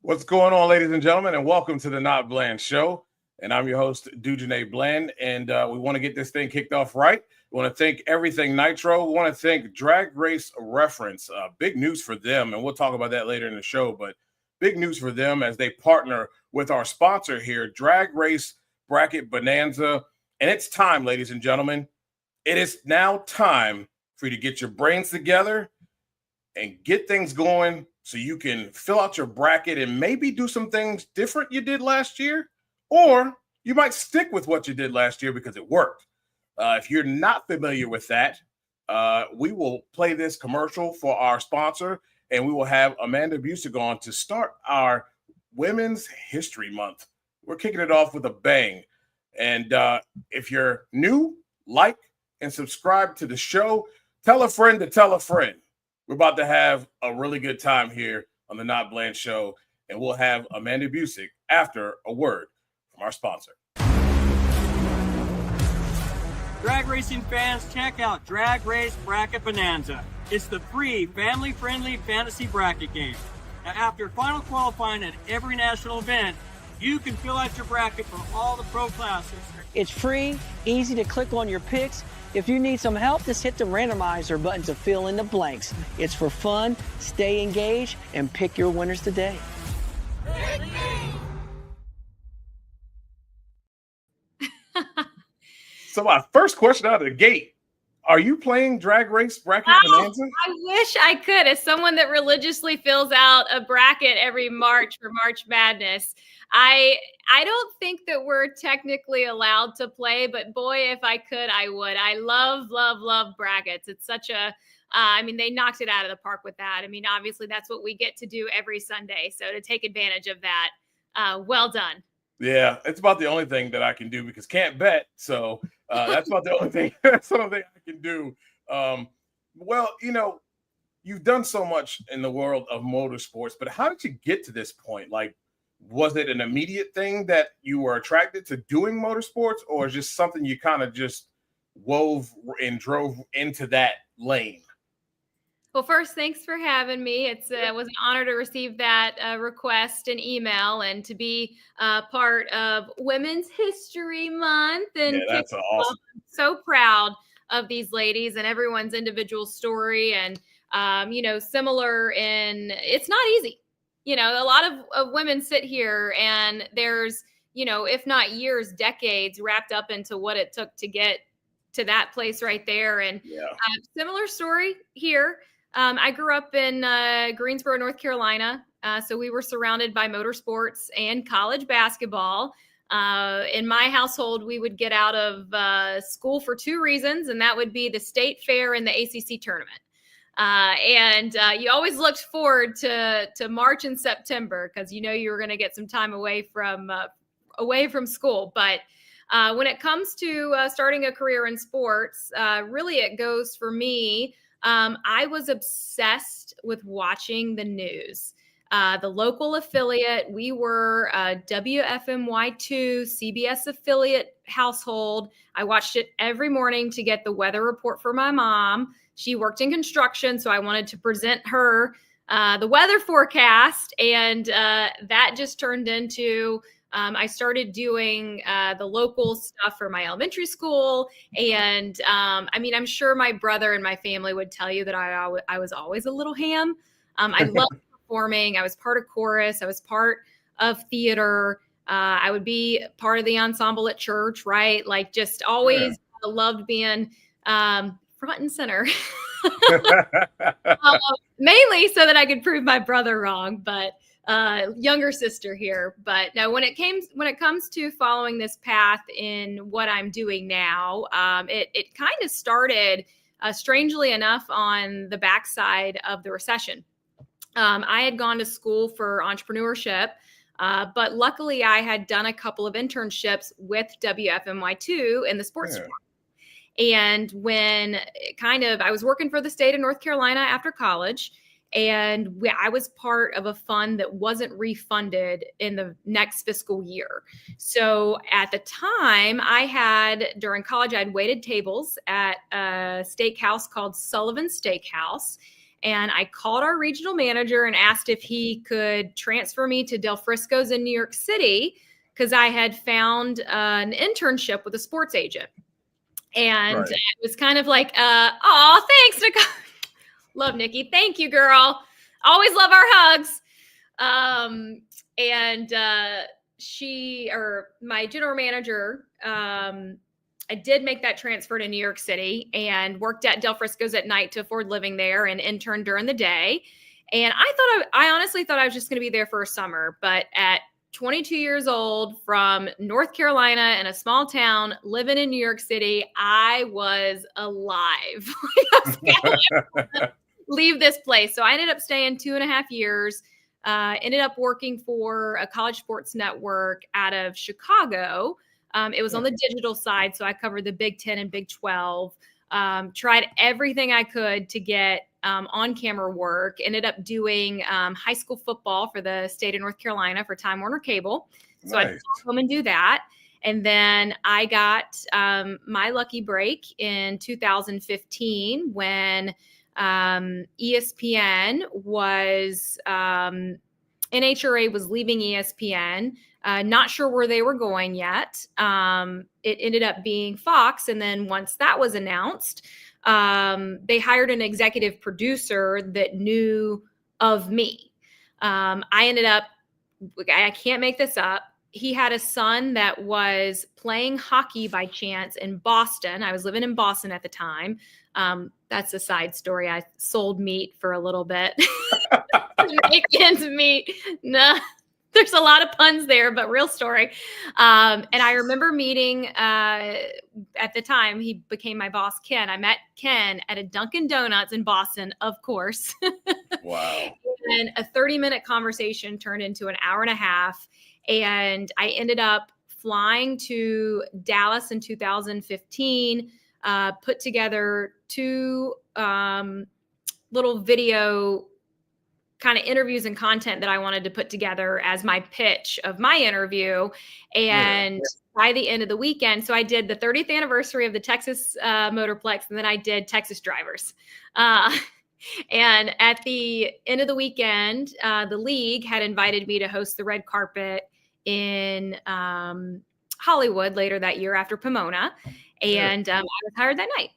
What's going on, ladies and gentlemen, and welcome to the NotBland Show. And I'm your host, Dujane Bland, and we want to get this thing kicked off right. We want to thank Everything Nitro. We want to thank Drag Race Reference. Big news for them, and we'll talk about that later in the show, but big news for them as they partner with our sponsor here, Drag Race Bracket Bonanza. And it's time, ladies and gentlemen. It is now time for you to get your brains together and get things going so you can fill out your bracket and maybe do some things different you did last year, or you might stick with what you did last year because it worked. If you're not familiar with that, we will play this commercial for our sponsor, and we will have Amanda Busick on to start our Women's History Month. We're kicking it off with a bang. And if you're new, like and subscribe to the show. Tell a friend to tell a friend. We're about to have a really good time here on the NotBland Show, and we'll have Amanda Busick after a word from our sponsor. Drag racing fans, check out Drag Race Bracket Bonanza. It's the free, family-friendly fantasy bracket game. Now, after final qualifying at every national event, you can fill out your bracket for all the pro classes. It's free, easy to click on your picks. If you need some help, just hit the randomizer button to fill in the blanks. It's for fun, stay engaged, and pick your winners today. So my first question out of the gate, are you playing Drag Race Bracket Bonanza? I wish I could. As someone that religiously fills out a bracket every March for March Madness, I don't think that we're technically allowed to play, but boy, if I could, I would. I love brackets. It's such a, they knocked it out of the park with that. I mean, obviously that's what we get to do every Sunday. So to take advantage of that, well done. Yeah, it's about the only thing that I can do because can't bet. So that's about the only thing. That's the only thing I can do. Well, you've done so much in the world of motorsports, but how did you get to this point? Like, was it an immediate thing that you were attracted to doing motorsports, or is just something you kind of just wove and drove into that lane? Well, first, thanks for having me. It was an honor to receive that request and email and to be part of Women's History Month. And yeah, that's awesome. I'm so proud of these ladies and everyone's individual story. And, similar in, it's not easy. A lot of women sit here and there's, if not years, decades wrapped up into what it took to get to that place right there. And similar story here. I grew up in Greensboro, North Carolina. So we were surrounded by motorsports and college basketball. In my household, we would get out of school for two reasons, and that would be the state fair and the ACC tournament. And you always looked forward to March and September because you were going to get some time away from school. But when it comes to starting a career in sports, really it goes for me. I was obsessed with watching the news. The local affiliate, we were WFMY2 CBS affiliate household. I watched it every morning to get the weather report for my mom. She worked in construction, so I wanted to present her the weather forecast. And that just turned into, I started doing the local stuff for my elementary school. And I'm sure my brother and my family would tell you that I was always a little ham. I loved performing. I was part of chorus. I was part of theater. I would be part of the ensemble at church, right? Like just always loved being front and center. Mainly so that I could prove my brother wrong, but younger sister here. But no, when it comes to following this path in what I'm doing now, it kind of started strangely enough on the backside of the recession. I had gone to school for entrepreneurship, but luckily I had done a couple of internships with WFMY2 in the sports department. And when I was working for the state of North Carolina after college, and I was part of a fund that wasn't refunded in the next fiscal year. So at the time during college, I had waited tables at a steakhouse called Sullivan Steakhouse. And I called our regional manager and asked if he could transfer me to Del Frisco's in New York City, because I had found an internship with a sports agent. And it was kind of like, oh, thanks, Nicole. Love Nikki. Thank you, girl. Always love our hugs. My general manager, I did make that transfer to New York City and worked at Del Frisco's at night to afford living there and interned during the day. And I honestly thought I was just going to be there for a summer, but at 22 years old from North Carolina in a small town, living in New York City, I was alive. Leave this place. So I ended up staying 2.5 years, ended up working for a college sports network out of Chicago. It was on the digital side. So I covered the Big 10 and Big 12, tried everything I could to get on-camera work, ended up doing high school football for the state of North Carolina for Time Warner Cable. So I'd come and do that. And then I got my lucky break in 2015 when ESPN was, NHRA was leaving ESPN. Not sure where they were going yet. It ended up being Fox. And then once that was announced, they hired an executive producer that knew of me. I can't make this up. He had a son that was playing hockey by chance in Boston. I was living in Boston at the time. That's a side story. I sold meat for a little bit. Make ends meet. No, there's a lot of puns there, but real story. And I remember meeting, at the time, he became my boss, Ken. I met Ken at a Dunkin' Donuts in Boston, of course. Wow. And a 30-minute conversation turned into an hour and a half. And I ended up flying to Dallas in 2015, put together 2 little video kind of interviews and content that I wanted to put together as my pitch of my interview. And by the end of the weekend, so I did the 30th anniversary of the Texas Motorplex, and then I did Texas Drivers. And at the end of the weekend, the league had invited me to host the red carpet in Hollywood later that year after Pomona. And I was hired that night.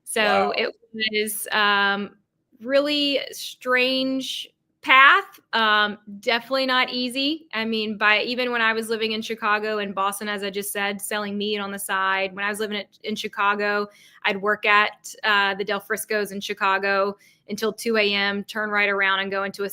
So it was really strange path. Definitely not easy. I mean, even when I was living in Chicago and Boston, as I just said, selling meat on the side, when I was living in Chicago, I'd work at the Del Frisco's in Chicago until 2 a.m., turn right around and go into a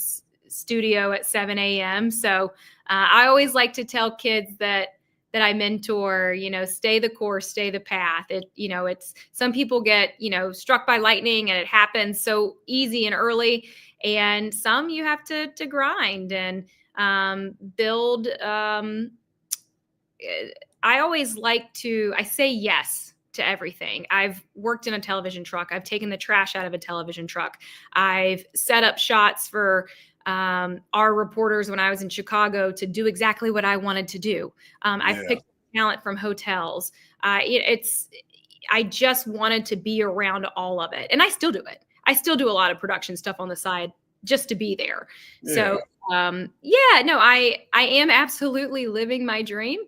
studio at 7 a.m. So I always like to tell kids that I mentor, stay the course, stay the path. It's some people get, struck by lightning and it happens so easy and early. And some you have to grind and build. I say yes to everything. I've worked in a television truck. I've taken the trash out of a television truck. I've set up shots for our reporters when I was in Chicago to do exactly what I wanted to do. I've picked talent from hotels. I just wanted to be around all of it. And I still do it. I still do a lot of production stuff on the side just to be there. Yeah. So, I am absolutely living my dream.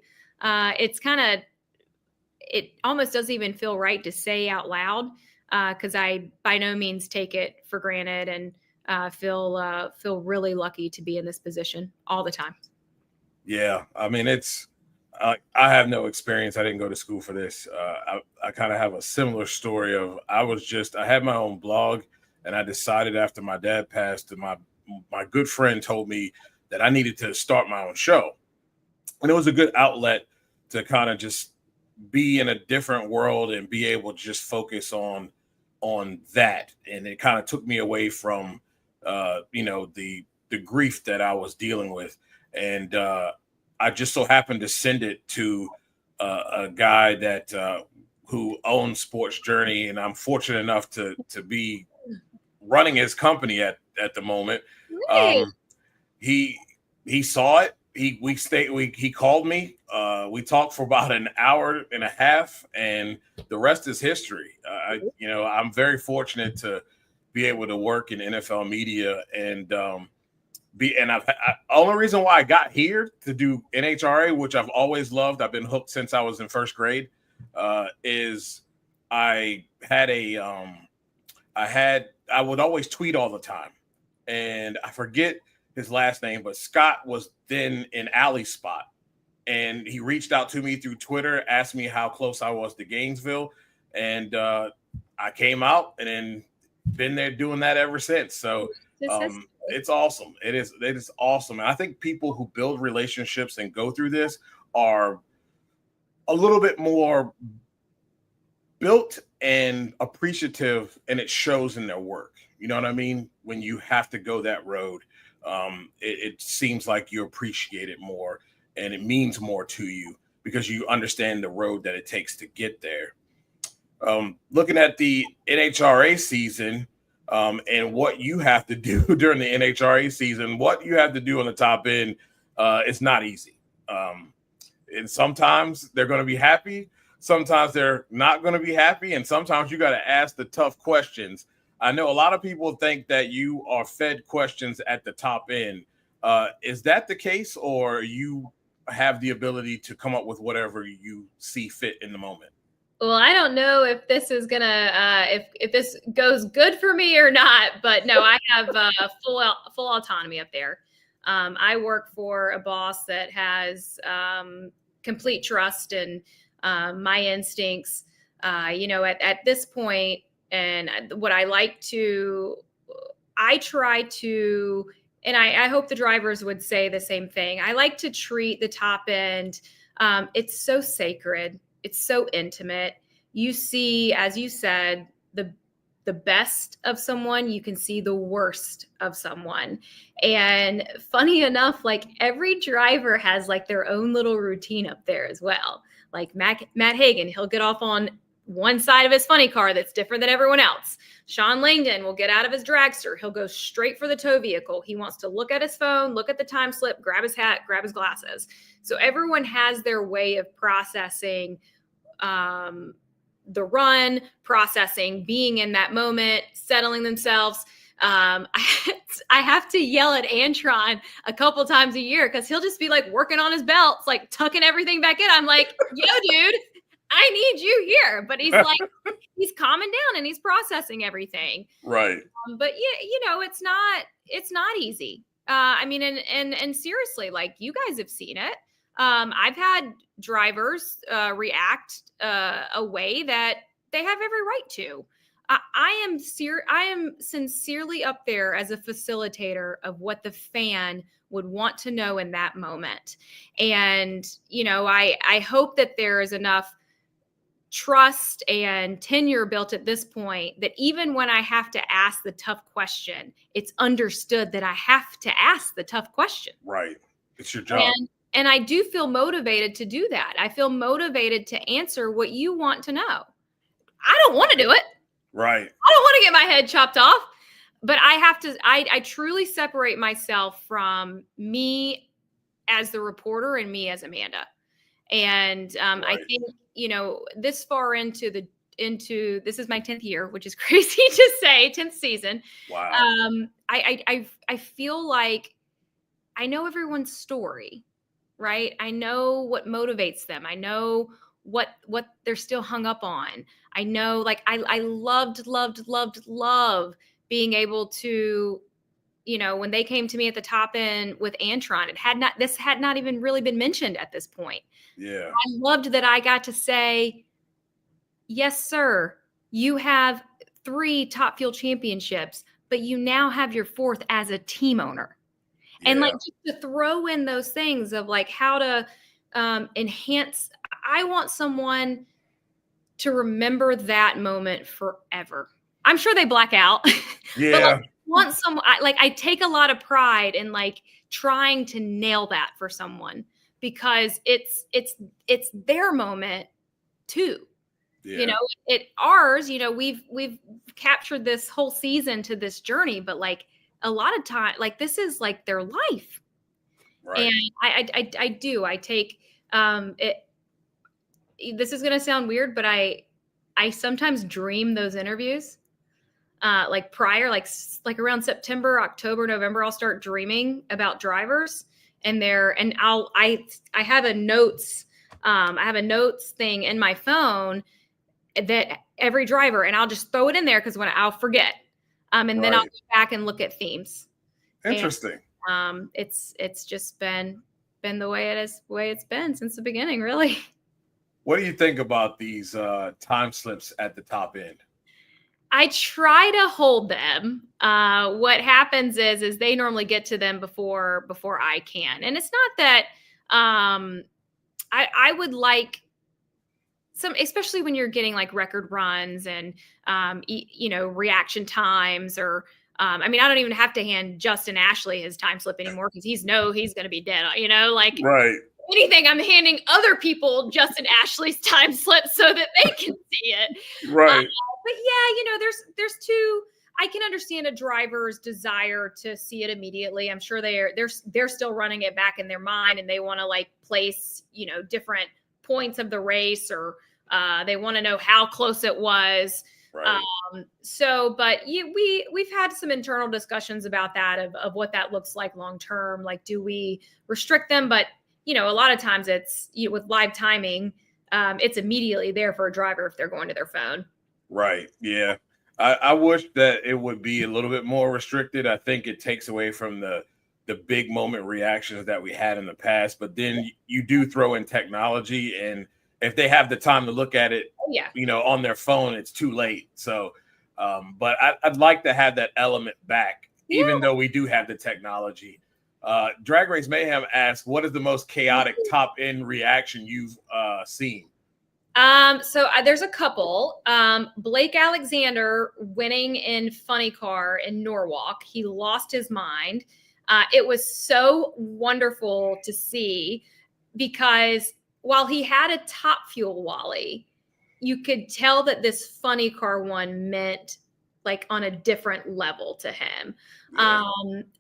It almost doesn't even feel right to say out loud, because I by no means take it for granted and feel really lucky to be in this position all the time. Yeah. I mean, I have no experience. I didn't go to school for this. I kind of have a similar story of, I had my own blog, and I decided after my dad passed, my good friend told me that I needed to start my own show. And it was a good outlet to kind of just be in a different world and be able to just focus on that. And it kind of took me away from the grief that I was dealing with. And I just so happened to send it to a guy that who owns Sports Journey, and I'm fortunate enough to be running his company at the moment. He saw it. He called me. We talked for about an hour and a half, and the rest is history. I'm very fortunate be able to work in NFL media and only reason why I got here to do NHRA, which I've always loved, I've been hooked since I was in first grade, is I would always tweet all the time, and I forget his last name, but Scott was then in Alley's spot, and he reached out to me through Twitter, asked me how close I was to Gainesville, and I came out and then been there doing that ever since. So it's awesome. It is awesome. And I think people who build relationships and go through this are a little bit more built and appreciative, and it shows in their work. You know what I mean? When you have to go that road, it seems like you appreciate it more and it means more to you because you understand the road that it takes to get there. Looking at the NHRA season and what you have to do during the NHRA season, what you have to do on the top end, it's not easy. And sometimes they're going to be happy. Sometimes they're not going to be happy. And sometimes you got to ask the tough questions. I know a lot of people think that you are fed questions at the top end. Is that the case, or you have the ability to come up with whatever you see fit in the moment? Well, I don't know if this is gonna if this goes good for me or not, but no, I have full autonomy up there. I work for a boss that has complete trust in my instincts. At this point, and what I try to, and I hope the drivers would say the same thing. I like to treat the top end. It's so sacred. It's so intimate. You see, as you said, the best of someone, you can see the worst of someone. And funny enough, like every driver has like their own little routine up there as well. Like Matt Hagan, he'll get off on one side of his funny car that's different than everyone else. Sean Langdon will get out of his dragster. He'll go straight for the tow vehicle. He wants to look at his phone, look at the time slip, grab his hat, grab his glasses. So everyone has their way of processing the run, processing, being in that moment, settling themselves. I have to yell at Antron a couple times a year because he'll just be like working on his belts, like tucking everything back in. I'm like, yo, dude, I need you here. But he's like, he's calming down and he's processing everything. Right. But yeah, it's not easy. I mean, and seriously, like you guys have seen it. I've had drivers react a way that they have every right to. I am sincerely up there as a facilitator of what the fan would want to know in that moment. And, I hope that there is enough trust and tenure built at this point that even when I have to ask the tough question, it's understood that I have to ask the tough question. Right. It's your job. And I do feel motivated to do that. I feel motivated to answer what you want to know. I don't want to do it. Right. I don't want to get my head chopped off, but I have to, I truly separate myself from me as the reporter and me as Amanda. And right. I think, this far into this is my 10th year, which is crazy to say, 10th season. Wow. I feel like I know everyone's story. Right. I know what motivates them. I know what they're still hung up on. I know, like, I loved being able to, when they came to me at the top end with Antron, this had not even really been mentioned at this point. Yeah. I loved that I got to say, yes, sir, you have 3 Top Fuel championships, but you now have your 4th as a team owner. And like just to throw in those things of like how to enhance. I want someone to remember that moment forever. I'm sure they black out. Yeah. But I take a lot of pride in like trying to nail that for someone because it's their moment too. Yeah. Ours, we've captured this whole season to this journey, but like a lot of time, like this is like their life. Right. And I take it. This is going to sound weird, but I sometimes dream those interviews. like prior, like around September, October, November, I'll start dreaming about drivers and I have a notes, I have a notes thing in my phone that every driver, and I'll just throw it in there because when I'll forget. And then I'll go back and look at themes. Interesting. And, it's just been the way it's been since the beginning, really. What do you think about these time slips at the top end? I try to hold them. What happens is they normally get to them before I can. And it's not that I would like some, especially when you're getting like record runs and reaction times, or I don't even have to hand Justin Ashley his time slip anymore because he's going to be dead. Right. Anything, I'm handing other people Justin Ashley's time slip so that they can see it. Right. But yeah, there's two. I can understand a driver's desire to see it immediately. I'm sure they're still running it back in their mind, and they want to like place different points of the race, or they want to know how close it was. Right. But we've had some internal discussions about that of what that looks like long term. Like, do we restrict them? But a lot of times it's with live timing, it's immediately there for a driver if they're going to their phone. Right. Yeah. I wish that it would be a little bit more restricted. I think it takes away from the big moment reactions that we had in the past. But then you do throw in technology, and if they have the time to look at it, on their phone, it's too late. So, but I'd like to have that element back, even though we do have the technology. Drag Race Mayhem asks, what is the most chaotic top end reaction you've seen? So there's a couple. Blake Alexander winning in Funny Car in Norwalk. He lost his mind. It was so wonderful to see, because while he had a top fuel Wally, you could tell that this Funny Car one meant like on a different level to him. Yeah.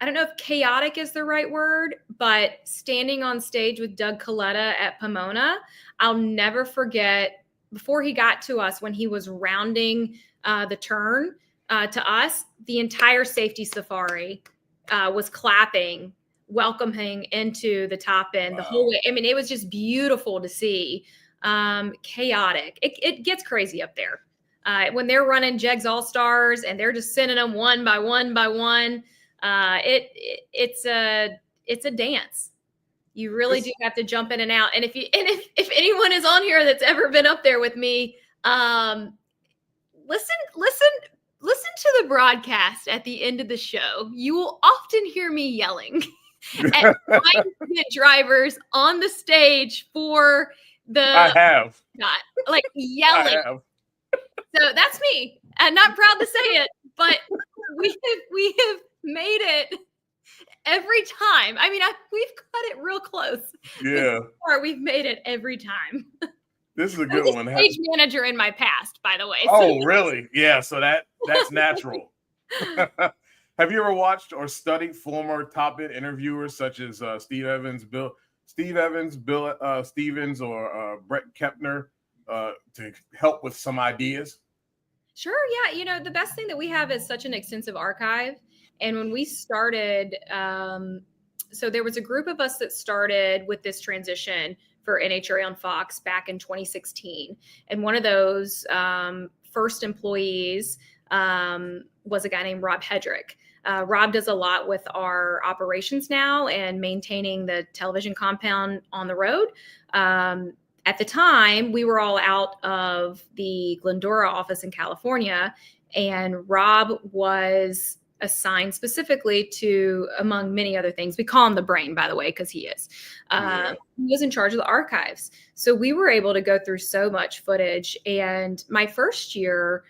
I don't know if chaotic is the right word, but standing on stage with Doug Coletta at Pomona, I'll never forget before he got to us, when he was rounding the turn to us, the entire safety safari was clapping, welcoming into the top end. Wow. The whole way. It was just beautiful to see. Chaotic. It gets crazy up there. When they're running Jegs All-Stars and they're just sending them one by one by one, it's a dance. You really do have to jump in and out. And if anyone is on here that's ever been up there with me, listen to the broadcast at the end of the show. You will often hear me yelling at trying to get drivers on the stage for I have. Not like yelling. I have. So that's me. I'm not proud to say it, but we have made it every time. We've cut it real close. Yeah. We've made it every time. This is a good one. Stage manager in my past, by the way. Oh, really? Yeah. So that's natural. Have you ever watched or studied former top end interviewers such as Steve Evans, Bill Stevens, or Brett Kepner to help with some ideas? Sure. Yeah. The best thing that we have is such an extensive archive. And when we started, so there was a group of us that started with this transition for NHRA on Fox back in 2016. And one of those first employees was a guy named Rob Hedrick. Rob does a lot with our operations now and maintaining the television compound on the road. At the time, we were all out of the Glendora office in California, and Rob was assigned specifically to, among many other things, we call him the brain, by the way, because he is. He was in charge of the archives. So we were able to go through so much footage. And my first year,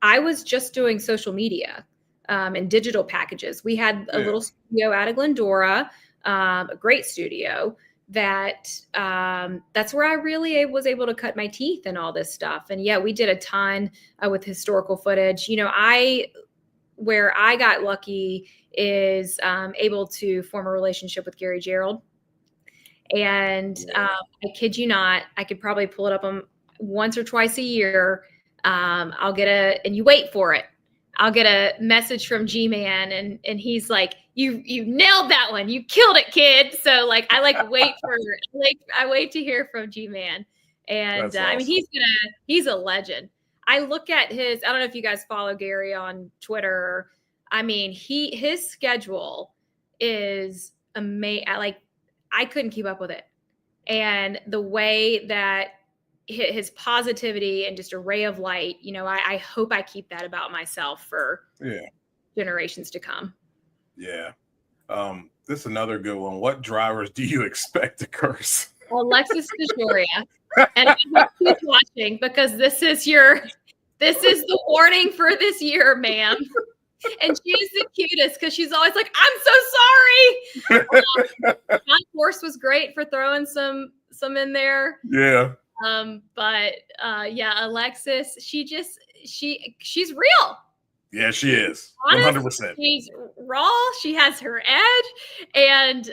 I was just doing social media and digital packages. We had a little studio out of Glendora, a great studio. That's where I really was able to cut my teeth in all this stuff. And yeah, we did a ton with historical footage. Where I got lucky is able to form a relationship with Gary Gerald. And I kid you not, I could probably pull it up once or twice a year. I'll get and you wait for it. I'll get a message from G-Man and he's like, you nailed that one. You killed it, kid. So like, I wait to hear from G-Man. And That's awesome. I mean, he's a legend. I look at I don't know if you guys follow Gary on Twitter. I mean, his schedule is amazing. Like, I couldn't keep up with it. And the way that his positivity and just a ray of light, I hope I keep that about myself for generations to come. Yeah. This is another good one. What drivers do you expect to curse? Alexis DeJoria. And I hope she's watching, because this is the warning for this year, ma'am. And she's the cutest because she's always like, I'm so sorry. John Force was great for throwing some in there. Yeah. But Alexis, she's real. Yeah, she is. Honest, 100%. She's raw. She has her edge. And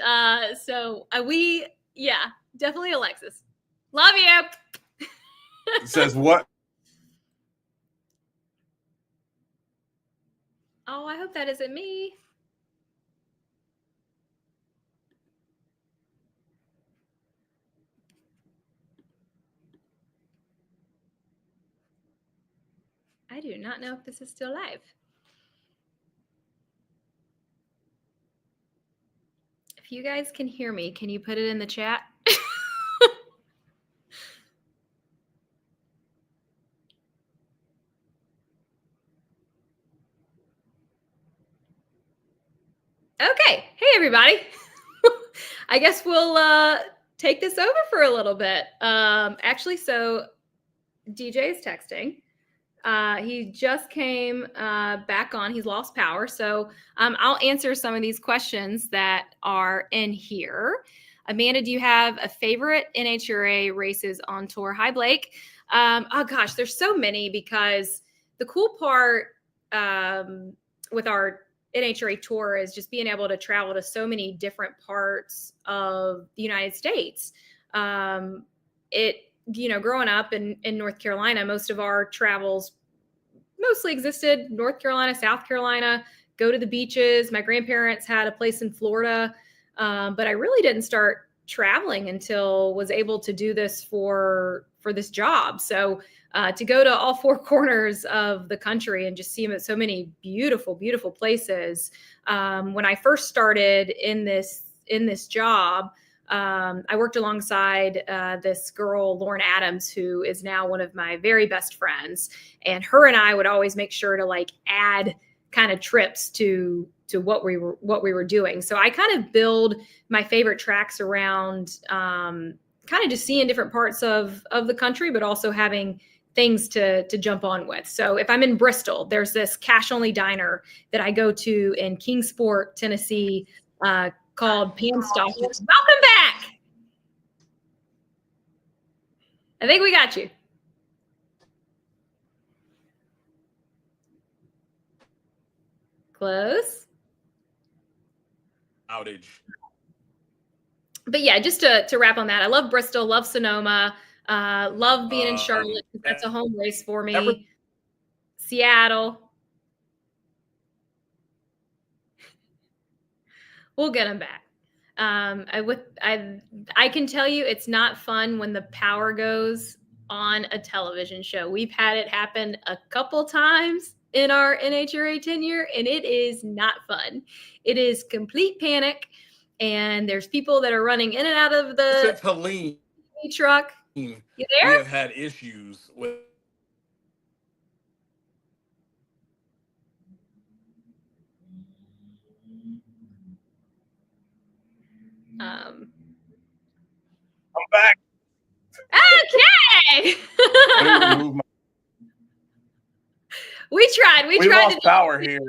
definitely Alexis. Love you. It says what? Oh, I hope that isn't me. I do not know if this is still live. If you guys can hear me, can you put it in the chat? Okay. Hey, everybody. I guess we'll take this over for a little bit. Actually, so DJ is texting. He just came back on. He's lost power. So I'll answer some of these questions that are in here. Amanda, do you have a favorite NHRA races on tour? Hi, Blake. Oh, gosh, there's so many, because the cool part with our NHRA tour is just being able to travel to so many different parts of the United States. Growing up in North Carolina, most of our travels mostly existed North Carolina, South Carolina, go to the beaches. My grandparents had a place in Florida, but I really didn't start traveling until was able to do this for this job. So to go to all four corners of the country and just see so many beautiful, beautiful places. When I first started in this job, I worked alongside this girl, Lauren Adams, who is now one of my very best friends. And her and I would always make sure to add kind of trips to what we were doing. So I kind of build my favorite tracks around kind of just seeing different parts of the country, but also having things to jump on with. So if I'm in Bristol, there's this cash only diner that I go to in Kingsport, Tennessee, called Pam Stockton. Welcome back. I think we got you. Close. Outage. But yeah, just to wrap on that, I love Bristol, love Sonoma, love being in Charlotte. That's a home race for me. Seattle. We'll get them back. I can tell you it's not fun when the power goes on a television show. We've had it happen a couple times in our NHRA tenure, and it is not fun. It is complete panic, and there's people that are running in and out of the Helene truck. You there? We have had issues with. I'm back. Okay. We tried. We tried lost power here.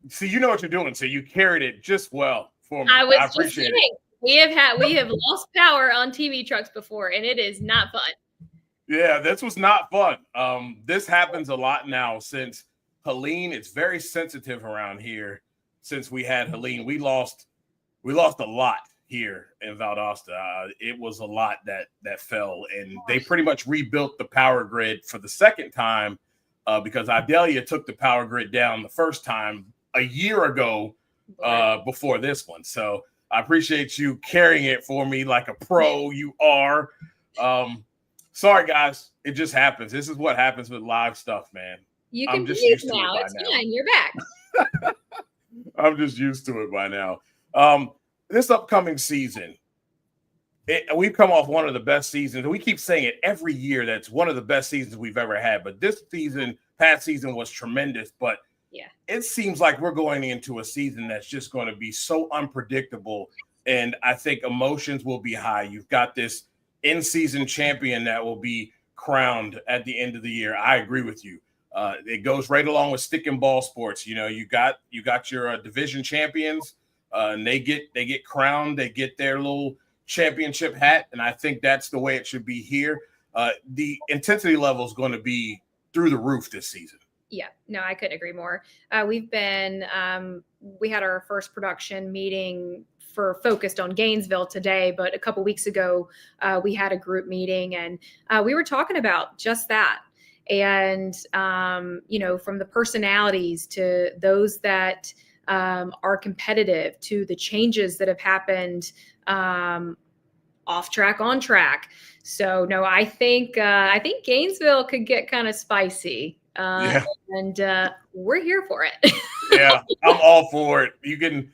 See, you know what you're doing. So you carried it just well for me. I appreciate just saying, it. We have lost power on TV trucks before, and it is not fun. Yeah, this was not fun. This happens a lot now since Helene. It's very sensitive around here. Since we had Helene, we lost a lot here in Valdosta. It was a lot that fell, and they pretty much rebuilt the power grid for the second time because Idalia took the power grid down the first time a year ago before this one. So I appreciate you carrying it for me like a pro you are. Sorry, guys. It just happens. This is what happens with live stuff, man. You can just breathe used to now. it by It's now. fine. You're back. I'm just used to it by now. This upcoming season, we've come off one of the best seasons. We keep saying it every year. That's one of the best seasons we've ever had. But this season, past season was tremendous. But yeah, it seems like we're going into a season that's just going to be so unpredictable. And I think emotions will be high. You've got this in-season champion that will be crowned at the end of the year. I agree with you. It goes right along with stick and ball sports. You know, you got your division champions, and they get crowned. They get their little championship hat, and I think that's the way it should be here. The intensity level is going to be through the roof this season. Yeah, no, I couldn't agree more. We had our first production meeting focused on Gainesville today, but a couple weeks ago, we had a group meeting and we were talking about just that. And, from the personalities to those that are competitive to the changes that have happened off track, on track. So, no, I think Gainesville could get kind of spicy. And we're here for it. Yeah, I'm all for it. You can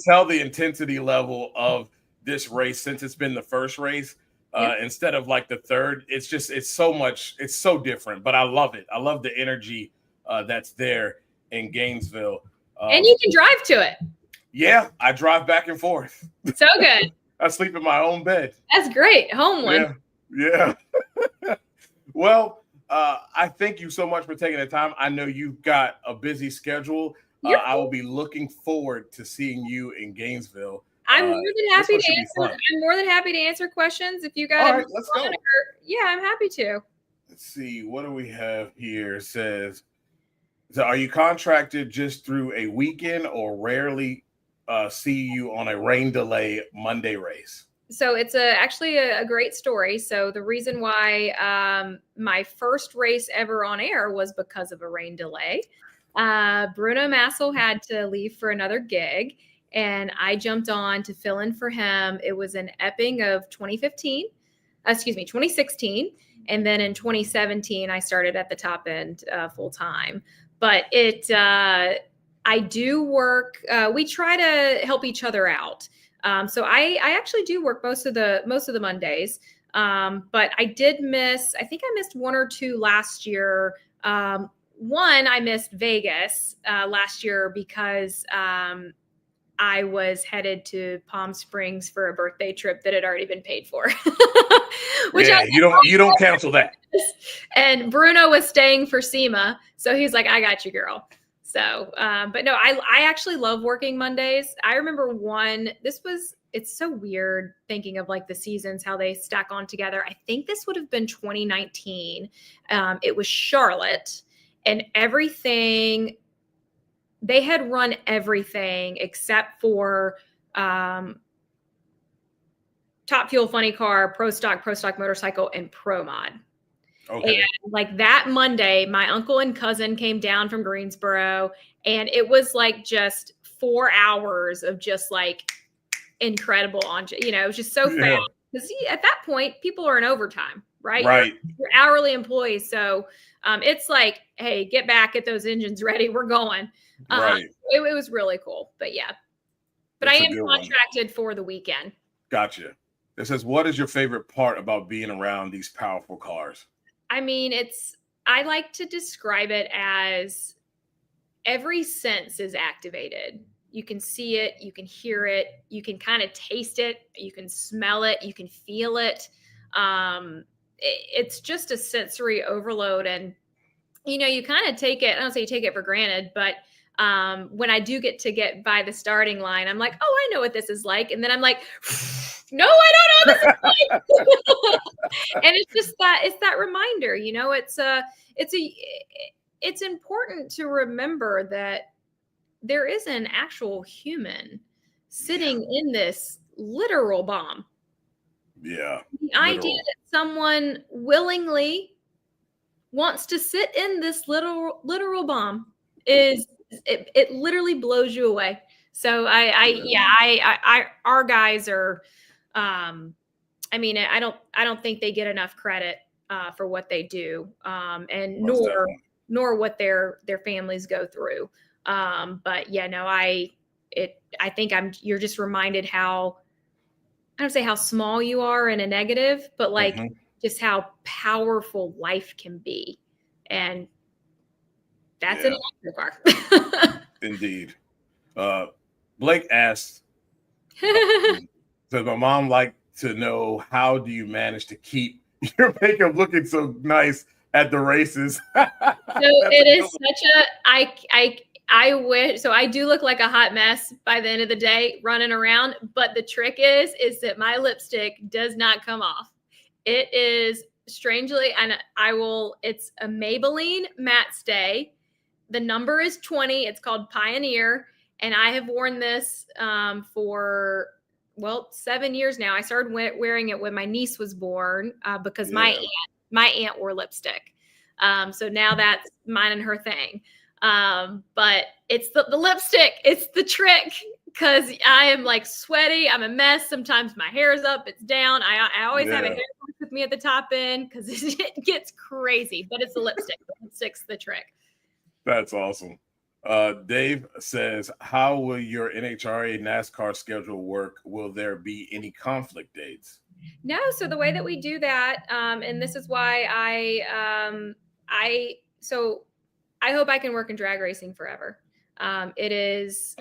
tell the intensity level of this race since it's been the first race instead of like the third. It's so different, but I love it. I love the energy that's there in Gainesville. And you can drive to it. Yeah, I drive back and forth. So good. I sleep in my own bed. That's great. Home one. Yeah. Well, I thank you so much for taking the time. I know you've got a busy schedule. I will be looking forward to seeing you in Gainesville. I'm more than happy to answer. I'm more than happy to answer questions if you guys. All right, let's go. Yeah, I'm happy to. Let's see. What do we have here? It says, so are you contracted just through a weekend or rarely see you on a rain delay Monday race? So it's actually a great story. So the reason why my first race ever on air was because of a rain delay. Bruno Massel had to leave for another gig, and I jumped on to fill in for him. It was in Epping of 2016. And then in 2017, I started at the top end full time. But I do work. We try to help each other out. So I actually do work most of the Mondays. But I did miss. I think I missed one or two last year. One, I missed Vegas last year because I was headed to Palm Springs for a birthday trip that had already been paid for. You don't cancel that. And Bruno was staying for SEMA, so he's like, "I got you, girl." So, but no, I actually love working Mondays. I remember it's so weird thinking of like the seasons, how they stack on together. I think this would have been 2019. It was Charlotte. And everything, they had run everything except for Top Fuel Funny Car, Pro Stock Motorcycle, and Pro Mod. Okay. And like that Monday, my uncle and cousin came down from Greensboro, and it was like just 4 hours of just like incredible it was just so fast. Because at that point, people are in overtime, right? Right. You're hourly employees. So it's like, hey, get back, get those engines ready. We're going. Right. It was really cool. But yeah. But That's I am contracted for the weekend. Gotcha. It says, what is your favorite part about being around these powerful cars? I mean, I like to describe it as every sense is activated. You can see it, you can hear it, you can kind of taste it, you can smell it, you can feel it. It's just a sensory overload. And, you kind of take it, I don't say you take it for granted, but when I do get by the starting line, I'm like, oh, I know what this is like. And then I'm like, no, I don't know what this is like. And it's that reminder, it's important to remember that there is an actual human sitting in this literal bomb. Yeah. The idea that someone willingly wants to sit in this literal bomb is it literally blows you away. So our guys are, I mean, I don't think they get enough credit for what they do, and nor what their families go through. But yeah, no, I think you're just reminded how, I don't say how small you are in a negative, but like just how powerful life can be. And that's an electric car. Indeed. Blake asked, does my mom like to know how do you manage to keep your makeup looking so nice at the races? So it is such a, I wish, so I do look like a hot mess by the end of the day running around, but the trick is that my lipstick does not come off. It is strangely, and it's a Maybelline Matte Stay. The number is 20. It's called Pioneer. And I have worn this for, 7 years now. I started wearing it when my niece was born because my aunt wore lipstick. So now that's mine and her thing. But it's the lipstick. It's the trick, because I am like sweaty. I'm a mess. Sometimes my hair is up, it's down. I always have a hair with me at the top end because it gets crazy, but it's the lipstick. The lipstick's the trick. That's awesome. Dave says, how will your NHRA NASCAR schedule work? Will there be any conflict dates? No. So the way that we do that, and this is why I hope I can work in drag racing forever. It is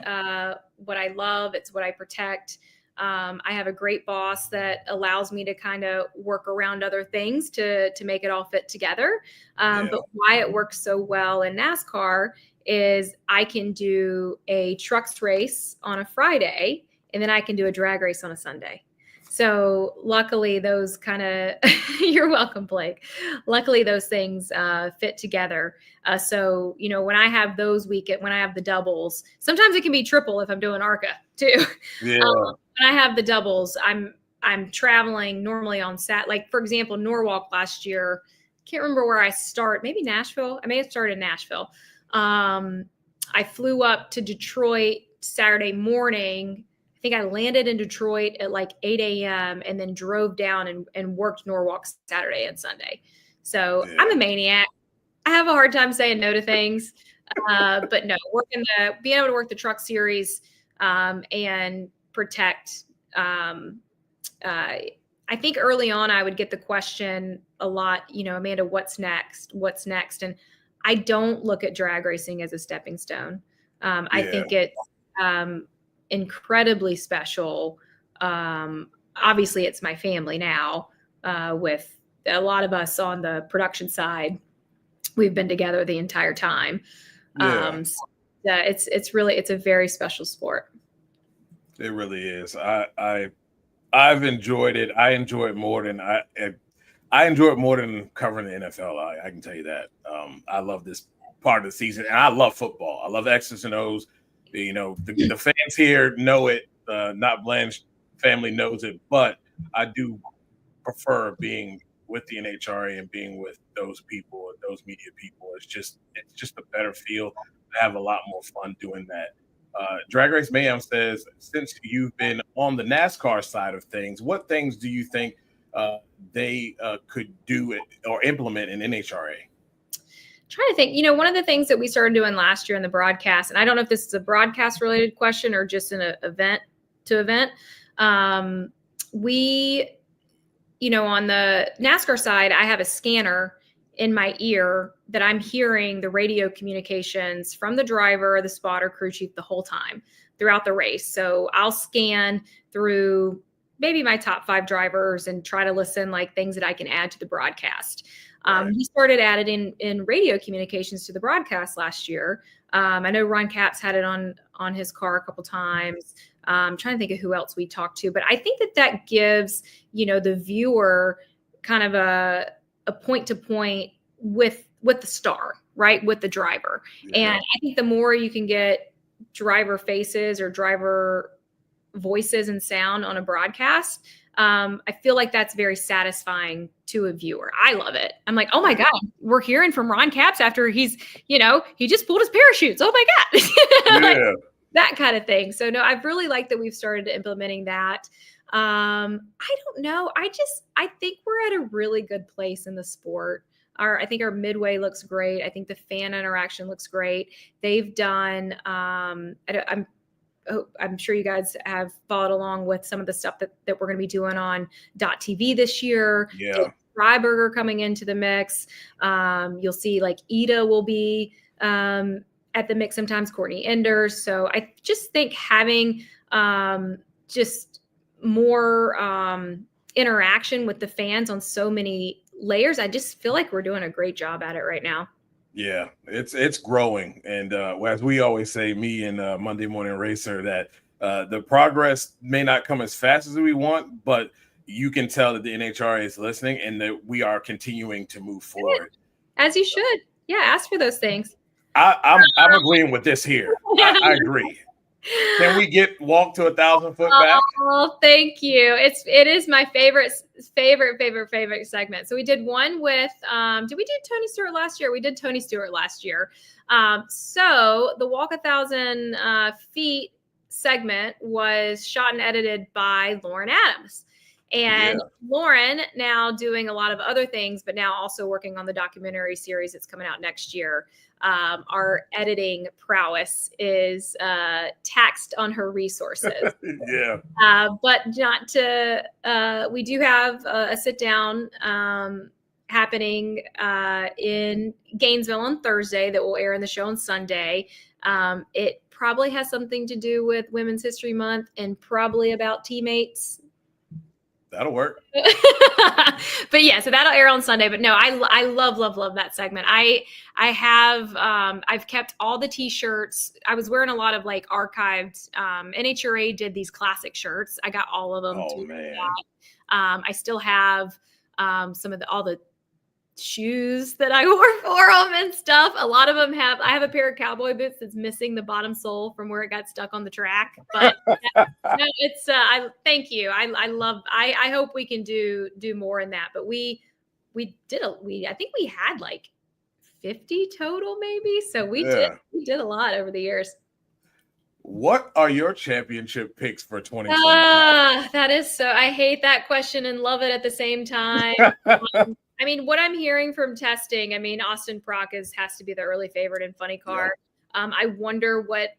what I love. It's what I protect. I have a great boss that allows me to kind of work around other things to make it all fit together. But why it works so well in NASCAR is I can do a trucks race on a Friday, and then I can do a drag race on a Sunday. So luckily those kind of, you're welcome, Blake. Luckily those things fit together. So, when I have those when I have the doubles, sometimes it can be triple if I'm doing ARCA too. Yeah. When I have the doubles, I'm traveling normally on like for example, Norwalk last year, can't remember where I start, maybe Nashville. I may have started in Nashville. I flew up to Detroit Saturday morning. I think I landed in Detroit at like 8 a.m. and then drove down and worked Norwalk Saturday and Sunday. So I'm a maniac. I have a hard time saying no to things. But no, being able to work the truck series and protect. I think early on I would get the question a lot, Amanda, what's next? What's next? And I don't look at drag racing as a stepping stone. I think it's incredibly special. Obviously, it's my family now. With a lot of us on the production side, we've been together the entire time. It's a very special sport. It really is. I've enjoyed it. I enjoy it more than I enjoy it more than covering the NFL. I can tell you that. I love this part of the season, and I love football. I love X's and O's. The fans here know it. NotBland family knows it, but I do prefer being with the NHRA and being with those people, those media people. It's just a better feel. I have a lot more fun doing that. Drag Race Mayhem says, since you've been on the NASCAR side of things, what things do you think they could do or implement in NHRA? Trying to think, one of the things that we started doing last year in the broadcast, and I don't know if this is a broadcast related question or just an event to event. We, on the NASCAR side, I have a scanner in my ear that I'm hearing the radio communications from the driver, the spotter, crew chief the whole time throughout the race. So I'll scan through maybe my top 5 drivers and try to listen like things that I can add to the broadcast. He started adding in radio communications to the broadcast last year. I know Ron Capps had it on his car a couple times. I'm trying to think of who else we talked to, but I think that gives, the viewer kind of a point to point with the star, right? With the driver. Yeah. And I think the more you can get driver faces or driver voices and sound on a broadcast, I feel like that's very satisfying to a viewer. I love it. I'm like, oh my God, we're hearing from Ron Capps after he's, he just pulled his parachutes. Oh my God. Like, that kind of thing. So no, I've really liked that we've started implementing that. I don't know. I think we're at a really good place in the sport. I think our midway looks great. I think the fan interaction looks great. They've done, I'm sure you guys have followed along with some of the stuff that we're going to be doing on .tv this year. Yeah. Freiberger coming into the mix. You'll see like Ida will be at the mix sometimes, Courtney Enders. So I just think having just more interaction with the fans on so many layers, I just feel like we're doing a great job at it right now. Yeah, it's growing. And as we always say, me and Monday Morning Racer, that the progress may not come as fast as we want, but you can tell that the NHRA is listening and that we are continuing to move forward. As you should. Yeah, ask for those things. I'm agreeing with this here. I agree. Can we get walk to 1,000 foot back? Oh, thank you. It is my favorite segment. So we did one with did we do Tony Stewart last year? We did Tony Stewart last year. So the walk 1,000 feet segment was shot and edited by Lauren Adams. And Lauren now doing a lot of other things, but now also working on the documentary series that's coming out next year. Our editing prowess is taxed on her resources. But not to, we do have a sit down happening in Gainesville on Thursday that will air in the show on Sunday. It probably has something to do with Women's History Month and probably about teammates. That'll work. But yeah, so that'll air on Sunday. But no, I love that segment. I've kept all the t-shirts. I was wearing a lot of like archived, NHRA did these classic shirts. I got all of them. Oh man. I still have some of all the shoes that I wore for them and stuff. A lot of them I have a pair of cowboy boots that's missing the bottom sole from where it got stuck on the track. But no, it's thank you. I hope we can do more in that. But I think we had like 50 total maybe. So we did a lot over the years. What are your championship picks for 2020? That is so, I hate that question and love it at the same time. I mean, what I'm hearing from testing, Austin Prock has to be the early favorite in Funny Car. Yeah. I wonder what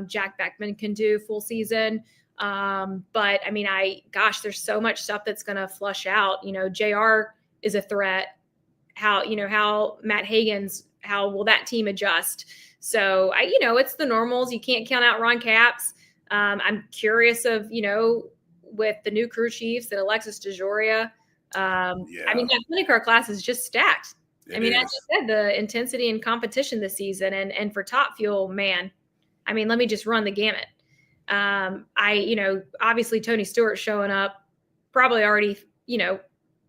Jack Beckman can do full season. But there's so much stuff that's going to flush out. JR is a threat. How Matt Hagan's, how will that team adjust? So it's the normals. You can't count out Ron Capps. I'm curious of, with the new crew chiefs and Alexis DeJoria. That Funny Car class is just stacked. As you said, the intensity and competition this season and for Top Fuel, man, let me just run the gamut. Obviously Tony Stewart showing up, probably already,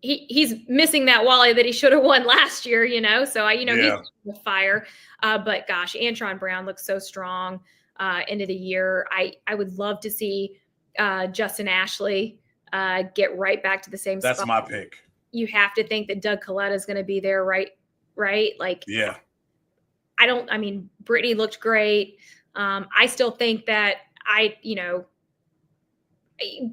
he's missing that Wally that he should have won last year, so he's with fire. But gosh, Antron Brown looks so strong end of the year. I would love to see Justin Ashley get right back to the same spot. That's my pick. You have to think that Doug Coletta is going to be there, right? Like, yeah. Brittany looked great. I still think that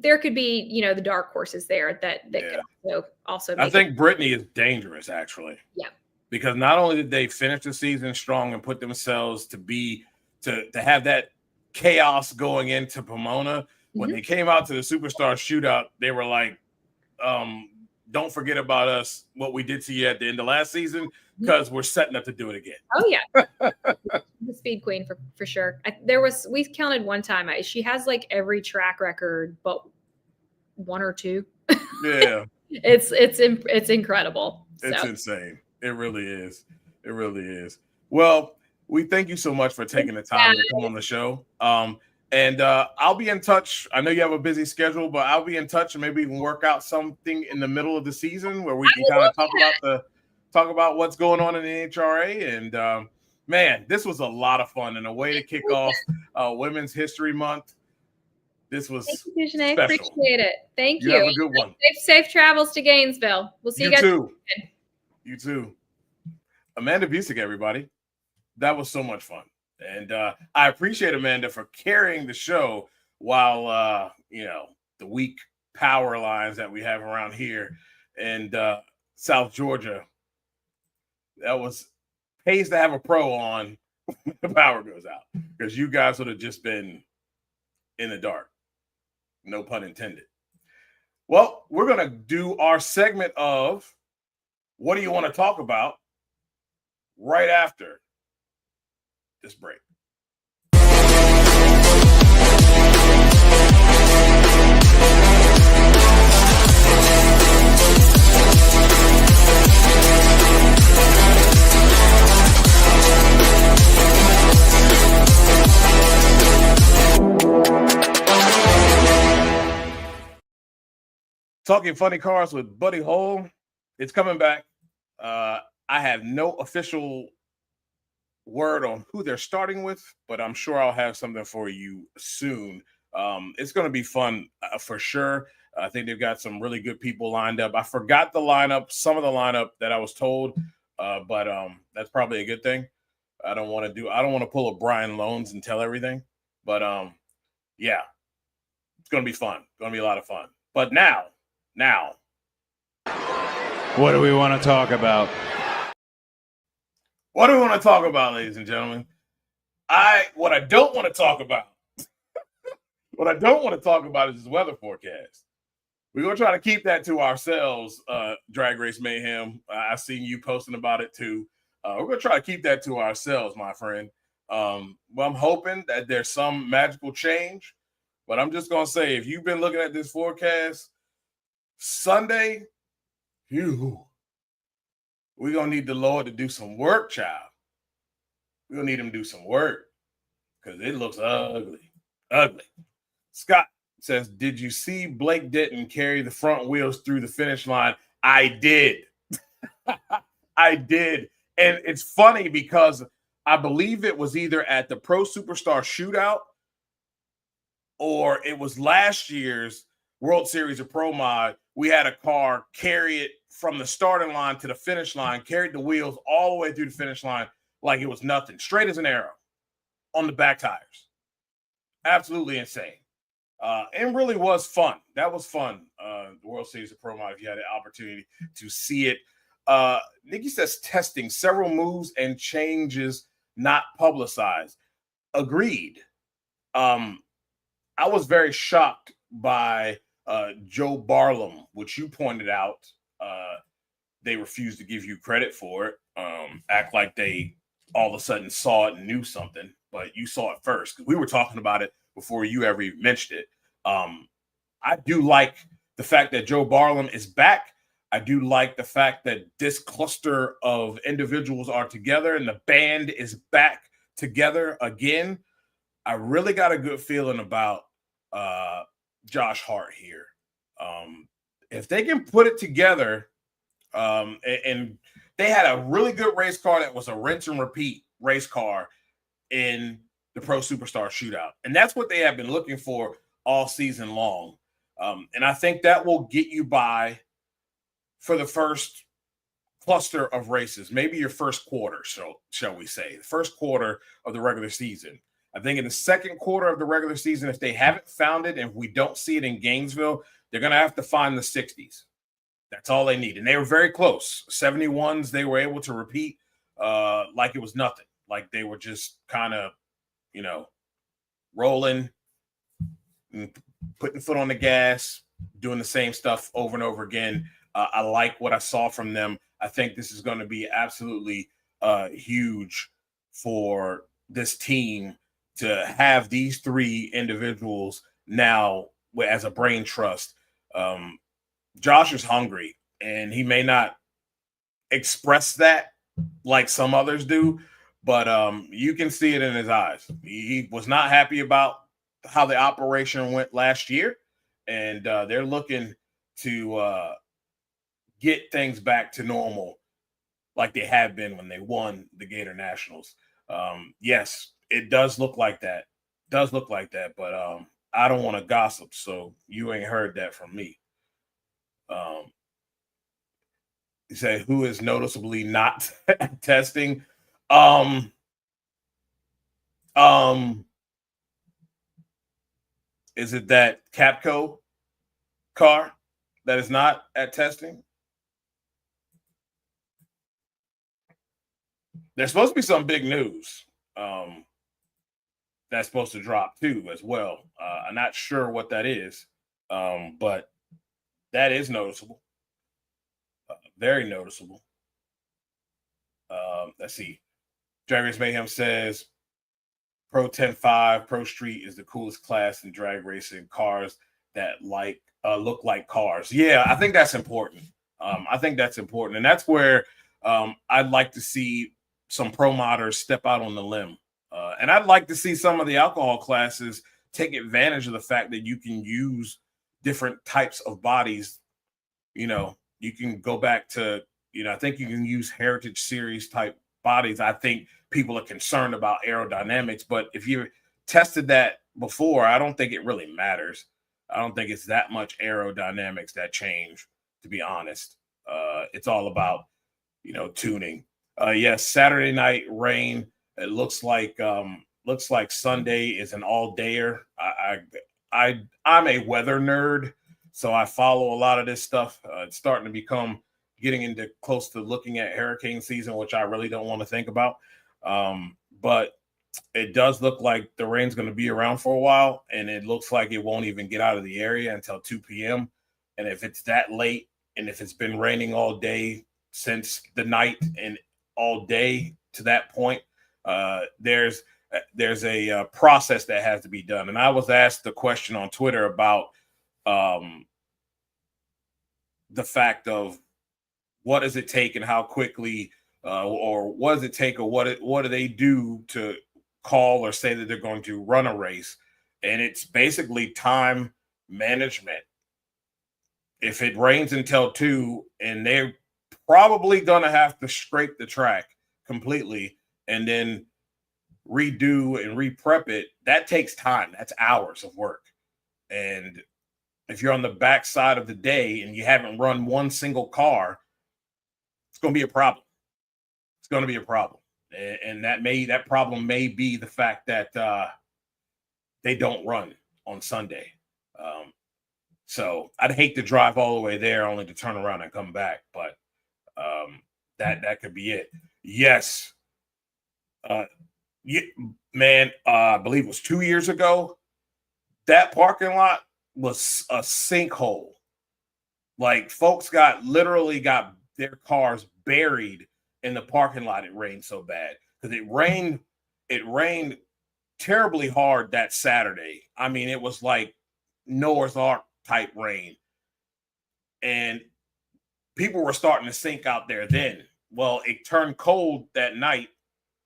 there could be, the dark horses there that could also make I think Brittany is dangerous, actually. Yeah. Because not only did they finish the season strong and put themselves to have that chaos going into Pomona, when they came out to the Superstar Shootout, they were like, don't forget about us, what we did to you at the end of last season, because we're setting up to do it again. Oh, yeah. The speed queen for sure. We counted one time. She has like every track record, but one or two. Yeah. It's incredible. It's insane. It really is. It really is. Well, we thank you so much for taking the time to come on the show. And I'll be in touch. I know you have a busy schedule, but I'll be in touch and maybe we can work out something in the middle of the season where we can kind of talk about what's going on in the NHRA. And man, this was a lot of fun and a way to kick off Women's History Month. This was Thank you, Dujane. special. Appreciate it. Thank you. You have a good one. Safe travels to Gainesville. We'll see you guys. Too. You too. Amanda Busick, everybody. That was so much fun. And I appreciate Amanda for carrying the show while, the weak power lines that we have around here in South Georgia. That pays to have a pro on when the power goes out, because you guys would have just been in the dark. No pun intended. Well, we're going to do our segment of What Do You Want to Talk About right after this break. Talking Funny Cars with Buddy Hole. It's coming back. I have no official word on who they're starting with, but I'm sure I'll have something for you soon. It's going to be fun for sure. I think they've got some really good people lined up. I forgot some of the lineup that I was told, but that's probably a good thing. I don't want to pull a Brian Loans and tell everything, but yeah, it's going to be fun. It's going to be a lot of fun. But now, what do we want to talk about? What do we want to talk about, ladies and gentlemen? What I don't want to talk about is this weather forecast. We're going to try to keep that to ourselves, Drag Race Mayhem. I've seen you posting about it too. We're going to try to keep that to ourselves, my friend. Well, I'm hoping that there's some magical change, but I'm just going to say, if you've been looking at this forecast, Sunday, we're going to need the Lord to do some work, child. We're going to need him to do some work because it looks ugly. Ugly. Scott says, did you see Blake Denton carry the front wheels through the finish line? I did. I did. And it's funny because I believe it was either at the Pro Superstar Shootout or it was last year's World Series of Pro Mod. We had a car carry it from the starting line to the finish line, carried the wheels all the way through the finish line like it was nothing, straight as an arrow on the back tires. Absolutely insane. And really was fun. That was fun. The World Series of Pro Mod, if you had the opportunity to see it. Nikki says testing, several moves and changes not publicized. Agreed. I was very shocked by Joe Barlam, which you pointed out. They refused to give you credit for it. Act like they all of a sudden saw it and knew something, but you saw it first. We were talking about it before you ever even mentioned it. I do like the fact that Joe Barlam is back. I do like the fact that this cluster of individuals are together and the band is back together again. I really got a good feeling about Josh Hart here. If they can put it together, and they had a really good race car that was a rinse and repeat race car in the Pro Superstar Shootout. And that's what they have been looking for all season long. And I think that will get you by for the first cluster of races, maybe your first quarter, shall we say, the first quarter of the regular season. I think in the second quarter of the regular season, if they haven't found it and if we don't see it in Gainesville, they're going to have to find the 60s. That's all they need. And they were very close. 71s, they were able to repeat like it was nothing. Like they were just kind of, rolling and putting foot on the gas, doing the same stuff over and over again. I like what I saw from them. I think this is going to be absolutely huge for this team to have these three individuals now as a brain trust. Josh is hungry, and he may not express that like some others do, but you can see it in his eyes. He was not happy about how the operation went last year, and they're looking to get things back to normal like they have been when they won the Gator Nationals. Yes, it does look like that. But I don't want to gossip, so you ain't heard that from me. You say who is noticeably not testing? Is it that Capco car that is not at testing? There's supposed to be some big news that's supposed to drop too as well. I'm not sure what that is, but that is noticeable. Very noticeable. Let's see. Drag Race Mayhem says Pro 10.5 Pro Street is the coolest class in drag racing. Cars that look like cars. Yeah, I think that's important. I think that's important, and that's where I'd like to see some pro modders step out on the limb, and I'd like to see some of the alcohol classes take advantage of the fact that you can use different types of bodies. You know, you can go back to, I think you can use Heritage Series type bodies. I think people are concerned about aerodynamics, but if you tested that before, I don't think it really matters. I don't think it's that much aerodynamics that change, to be honest. It's all about, tuning. Yes, Saturday night rain. It looks like Sunday is an all-dayer. I'm a weather nerd, so I follow a lot of this stuff. It's starting to become getting into close to looking at hurricane season, which I really don't want to think about. But it does look like the rain's going to be around for a while, and it looks like it won't even get out of the area until 2 p.m. And if it's that late, and if it's been raining all day since the night and all day to that point, there's a process that has to be done. And I was asked the question on Twitter about the fact of what does it take and how quickly, or what does it take, or what do they do to call or say that they're going to run a race? And it's basically time management. If it rains until 2 and they're probably going to have to scrape the track completely and then redo and re-prep it, that takes time. That's hours of work. And if you're on the backside of the day and you haven't run one single car, it's going to be a problem. It's going to be a problem. And that problem may be the fact that they don't run on Sunday. So I'd hate to drive all the way there only to turn around and come back, but that could be it. Yes. Man, I believe it was 2 years ago, that parking lot was a sinkhole. Like, folks literally got their cars buried in the parking lot. It rained so bad because it rained terribly hard that Saturday. I mean, it was like Noah's Ark type rain, and people were starting to sink out there then. Well, it turned cold that night,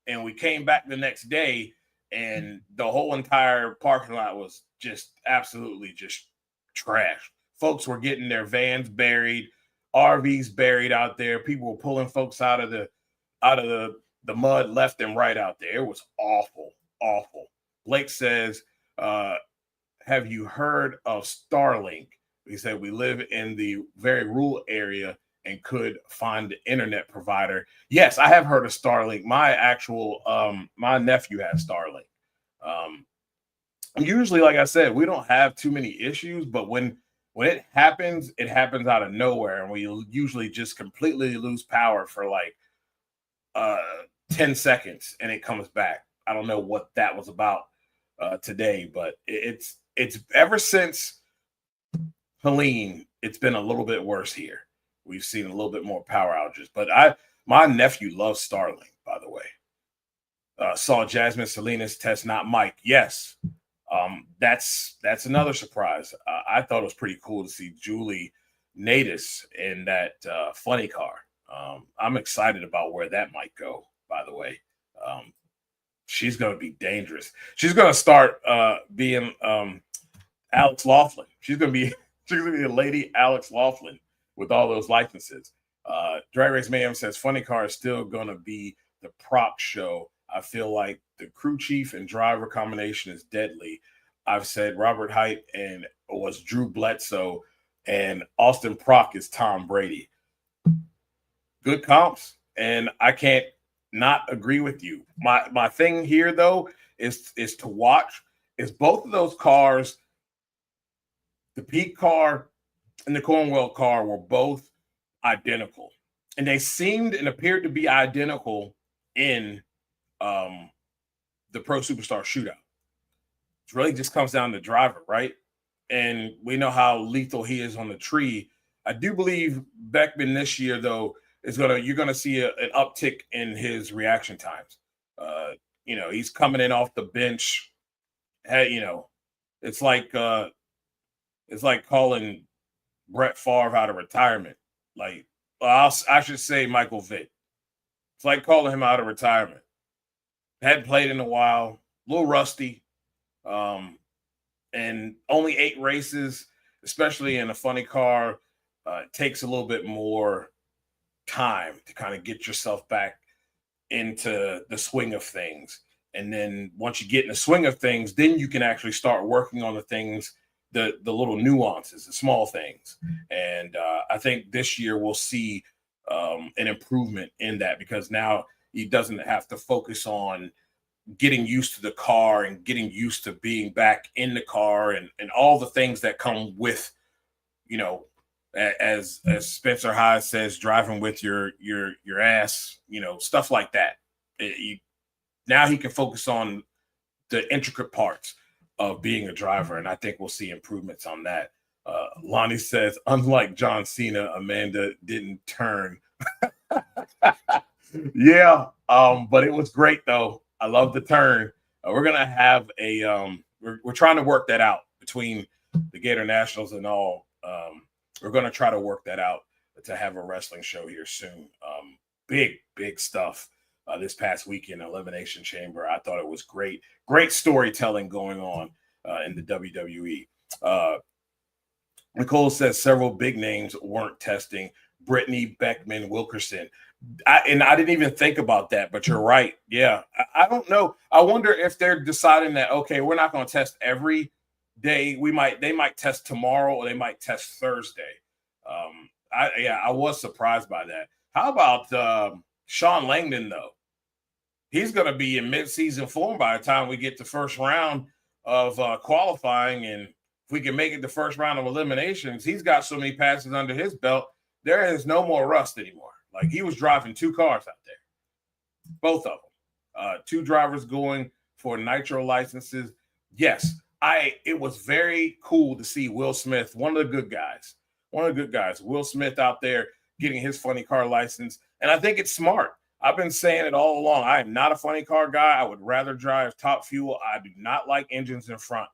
and we came back the next day, and the whole entire parking lot was just absolutely just trash. Folks were getting their vans buried, RVs buried out there. People were pulling folks out of the mud left and right out there. It was awful, awful. Blake says, have you heard of Starlink? He said, we live in the very rural area and could find the internet provider. Yes, I have heard of Starlink. My nephew has Starlink. Usually, like I said, we don't have too many issues, but when it happens out of nowhere, and we usually just completely lose power for like 10 seconds, and it comes back. I don't know what that was about today, but it's ever since Helene, it's been a little bit worse here. We've seen a little bit more power outages, but my nephew loves Starlink, by the way. Saw Jasmine Salinas test, not Mike. Yes. That's another surprise. I thought it was pretty cool to see Julie Natus in that funny car. I'm excited about where that might go, by the way. She's going to be dangerous. She's going to start being Alex Laughlin. She's going to be a lady Alex Laughlin with all those licenses. Drag Race Mayhem says funny car is still going to be the prop show. I feel like the crew chief and driver combination is deadly. I've said Robert Height and was Drew Bledsoe, and Austin Prock is Tom Brady. Good comps, and I can't not agree with you. My thing here though is to watch is both of those cars, the Pete car and the Cornwell car, were both identical, and they seemed and appeared to be identical in the Pro Superstar Shootout. It really just comes down to driver, right? And we know how lethal he is on the tree. I do believe Beckman this year, though, you're gonna see an uptick in his reaction times. He's coming in off the bench. Hey, it's like calling Brett Favre out of retirement. I should say Michael Vick. It's like calling him out of retirement. Hadn't played in a while, a little rusty, and only 8 races, especially in a funny car. It takes a little bit more time to kind of get yourself back into the swing of things. And then once you get in the swing of things, then you can actually start working on the things, the little nuances, the small things. And I think this year we'll see an improvement in that, because now he doesn't have to focus on getting used to the car and getting used to being back in the car and all the things that come with, as Spencer High says, driving with your ass, stuff like that. Now he can focus on the intricate parts of being a driver, and I think we'll see improvements on that. Lonnie says, unlike John Cena, Amanda didn't turn. Yeah, but it was great though. I love the turn. We're gonna have we're trying to work that out between the Gator Nationals and all. We're gonna try to work that out to have a wrestling show here soon. Big stuff this past weekend, Elimination Chamber. I thought it was great storytelling going on in the WWE. Nicole says several big names weren't testing. Brittany, Beckman, Wilkerson. I didn't even think about that, but you're right. Yeah, I don't know. I wonder if they're deciding that, okay, we're not going to test every day. They might test tomorrow, or they might test Thursday. I was surprised by that. How about Sean Langdon though? He's going to be in mid-season form by the time we get to first round of qualifying, and if we can make it the first round of eliminations, he's got so many passes under his belt. There is no more rust anymore. Like, he was driving 2 cars out there, both of them, 2 drivers going for nitro licenses. Yes, it was very cool to see Will Smith, one of the good guys, Will Smith out there getting his funny car license. And I think it's smart. I've been saying it all along. I am not a funny car guy. I would rather drive top fuel. I do not like engines in front.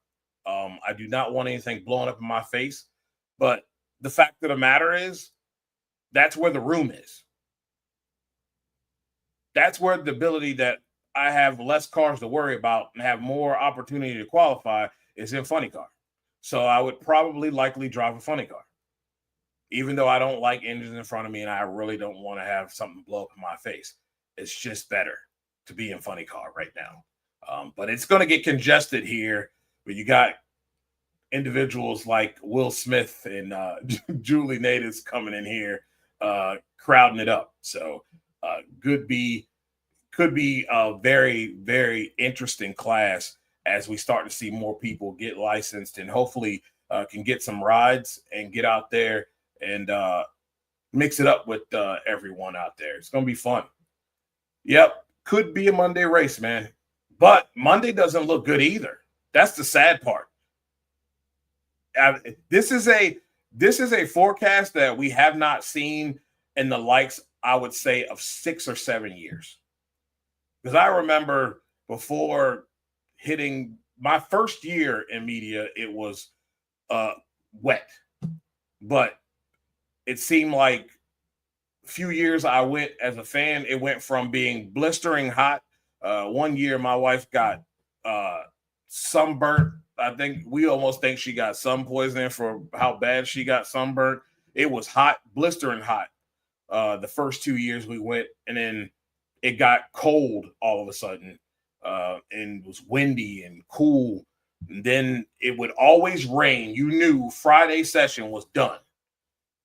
I do not want anything blowing up in my face. But the fact of the matter is, that's where the room is. That's where the ability that I have less cars to worry about and have more opportunity to qualify is in funny car. So I would probably likely drive a funny car, even though I don't like engines in front of me and I really don't want to have something blow up in my face. It's just better to be in funny car right now. But it's going to get congested here. But you got individuals like Will Smith and Julie Natives coming in here, crowding it up. So could be a very, very interesting class as we start to see more people get licensed, and hopefully can get some rides and get out there and mix it up with everyone out there. It's going to be fun. Yep, could be a Monday race, man. But Monday doesn't look good either. That's the sad part. This is a forecast that we have not seen in the likes, I would say, of 6 or 7 years. Because I remember before hitting my first year in media, it was wet. But it seemed like a few years I went as a fan, it went from being blistering hot. One year my wife got sunburnt. I think we almost think she got sun poisoning for how bad she got sunburnt. It was hot, blistering hot. The first 2 years we went, and then it got cold all of a sudden, and it was windy and cool. And then it would always rain. You knew Friday session was done.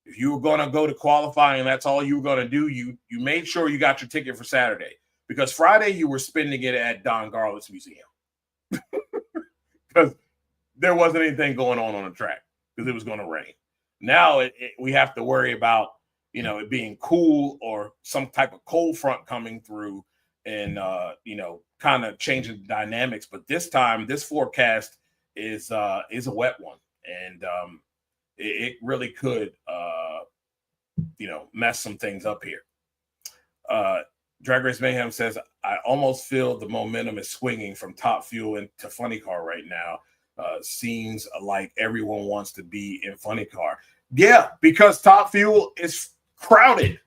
If you were going to go to qualifying and that's all you were going to do, you made sure you got your ticket for Saturday, because Friday you were spending it at Don Garlitz Museum because there wasn't anything going on the track because it was going to rain. Now we have to worry about, it being cool or some type of cold front coming through and, kind of changing the dynamics. But this time, this forecast is a wet one. And it really could, mess some things up here. Drag Race Mayhem says, I almost feel the momentum is swinging from Top Fuel into Funny Car right now. Seems like everyone wants to be in Funny Car. Yeah, because Top Fuel is crowded.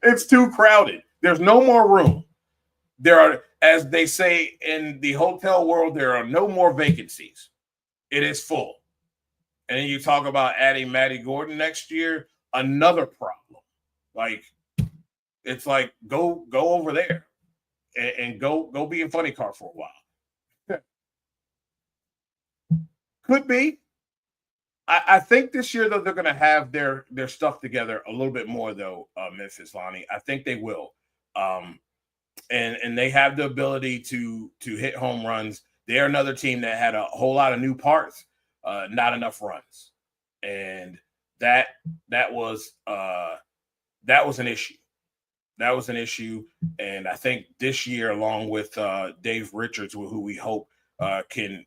It's too crowded. There's no more room. There are, as they say in the hotel world, there are no more vacancies. It is full. And then you talk about adding Matty Gordon next year, another problem. Like, it's like, go over there and go be in Funny Car for a while. Could be. I think this year, though, they're going to have their stuff together a little bit more, though, Memphis, Lonnie. I think they will. And they have the ability to hit home runs. They're another team that had a whole lot of new parts, not enough runs. And that was an issue. That was an issue. And I think this year, along with Dave Richards, who we hope can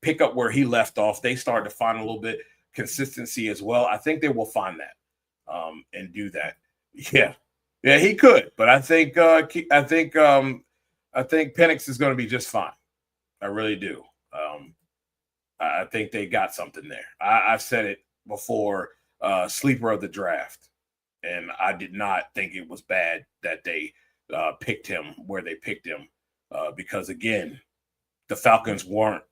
pick up where he left off, they started to find a little bit consistency as well. I think they will find that and do that. Yeah, he could. But I think Penix is going to be just fine. I really do. I think they got something there. I've said it before. Sleeper of the draft. And I did not think it was bad that they picked him where they picked him because, again, the Falcons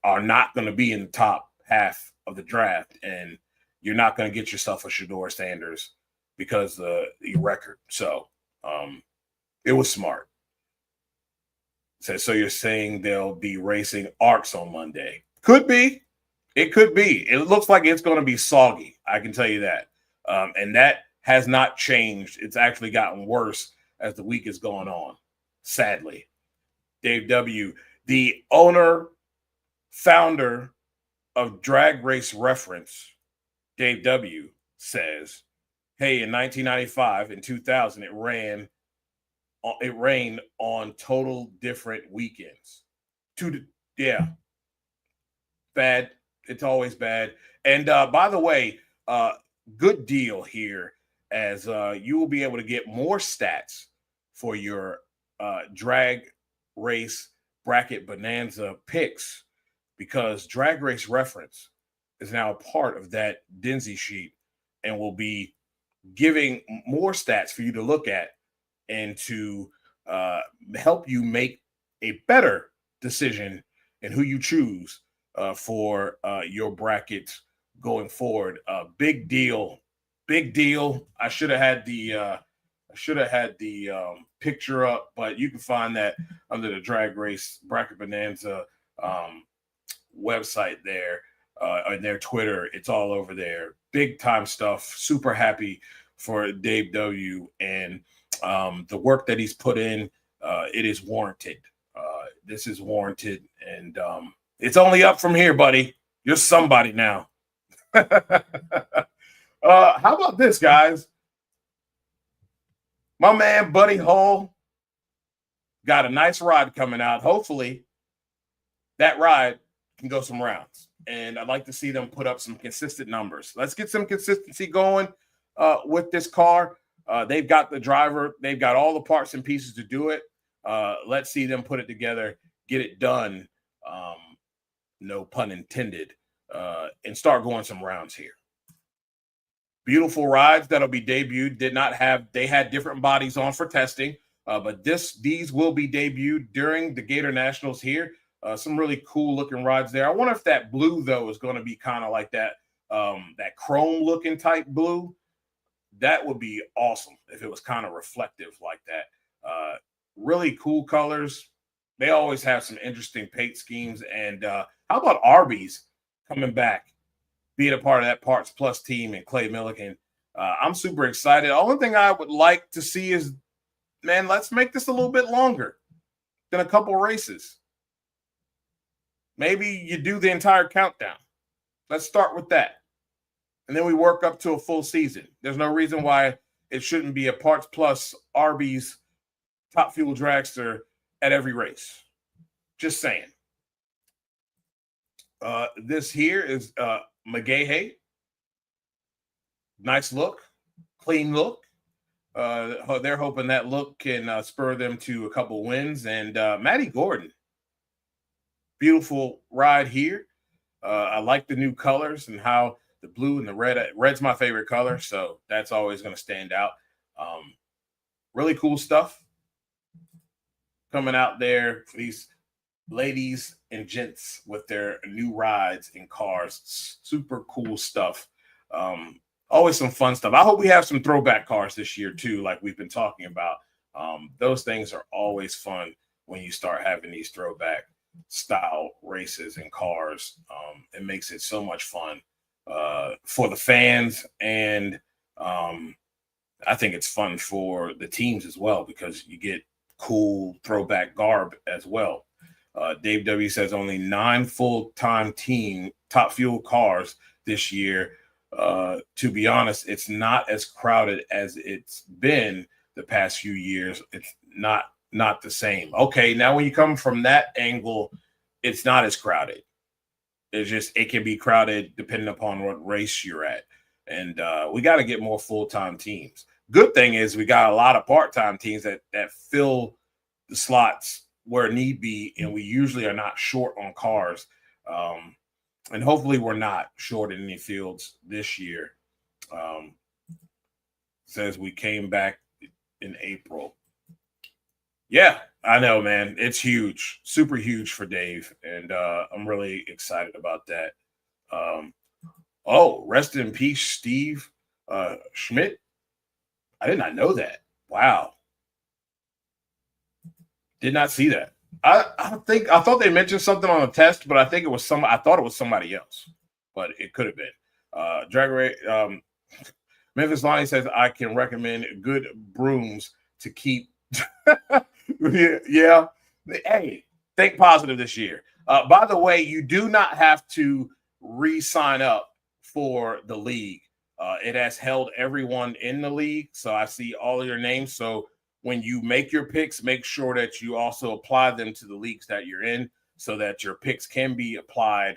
are not going to be in the top half of the draft, and you're not going to get yourself a Shedeur Sanders because of your record. So it was smart. So you're saying they'll be racing ARCs on Monday? Could be. It could be. It looks like it's going to be soggy. I can tell you that. And that has not changed. It's actually gotten worse as the week is going on, sadly. Dave W., the owner, founder of Drag Race Reference, Dave W., says, hey, in 1995 and 2000, it rained on total different weekends. Bad. It's always bad. And by the way, good deal here, as you will be able to get more stats for your drag race bracket bonanza picks, because Drag Race Reference is now a part of that Denzi sheet and will be giving more stats for you to look at and to help you make a better decision in who you choose for your brackets going forward. Big deal. I should have had the picture up, but you can find that under the Drag Race Bracket Bonanza website there, and their Twitter. It's all over there. Big time stuff. Super happy for Dave W. and the work that he's put in. It is warranted. This is warranted, and it's only up from here, buddy. You're somebody now. How about this, guys? My man, Buddy Hall, got a nice ride coming out. Hopefully, that ride can go some rounds. And I'd like to see them put up some consistent numbers. Let's get some consistency going with this car. They've got the driver. They've got all the parts and pieces to do it. Let's see them put it together, get it done, no pun intended, and start going some rounds here. Beautiful rides that'll be debuted. They had different bodies on for testing, but these will be debuted during the Gator Nationals here. Some really cool looking rides there. I wonder if that blue, though, is going to be kind of like that chrome looking type blue. That would be awesome if it was kind of reflective like that. Really cool colors. they always have some interesting paint schemes. And how about Arby's coming back, being a part of that Parts Plus team, and Clay Milligan? I'm super excited. The only thing I would like to see is, man, let's make this a little bit longer than a couple races. Maybe you do the entire countdown. Let's start with that. And then we work up to a full season. There's no reason why it shouldn't be a Parts Plus Arby's Top Fuel Dragster at every race. Just saying. This here is McGahey. Nice look, clean look. They're hoping that look can spur them to a couple wins. And Matty Gordon, beautiful ride here. I like the new colors and how the blue and the red. Red's my favorite color, so that's always going to stand out. Really cool stuff coming out there for these ladies and gents with their new rides and cars. Super cool stuff. Always some fun stuff. I hope we have some throwback cars this year too, like we've been talking about. Those things are always fun when you start having these throwback style races and cars. It makes it so much fun for the fans, and I think it's fun for the teams as well, because you get cool throwback garb as well. Dave W says only 9 full-time team Top Fuel cars this year. To be honest, it's not as crowded as it's been the past few years. It's not the same. Okay, now when you come from that angle, it's not as crowded. It's just, it can be crowded depending upon what race you're at. And we got to get more full-time teams. Good thing is we got a lot of part-time teams that fill the slots where need be, and we usually are not short on cars. And hopefully we're not short in any fields this year. Says we came back in April. Yeah, I know, man. It's huge, super huge for Dave. And I'm really excited about that. Rest in peace, Steve Schmidt. I did not know that. Wow. Did not see that. I thought they mentioned something on the test, but I thought it was somebody else, but it could have been. Drag Race. Memphis Lonnie says I can recommend good brooms to keep. Yeah. Hey, think positive this year. By the way, you do not have to re-sign up for the league. It has held everyone in the league, so I see all of your names. So when you make your picks, make sure that you also apply them to the leagues that you're in, so that your picks can be applied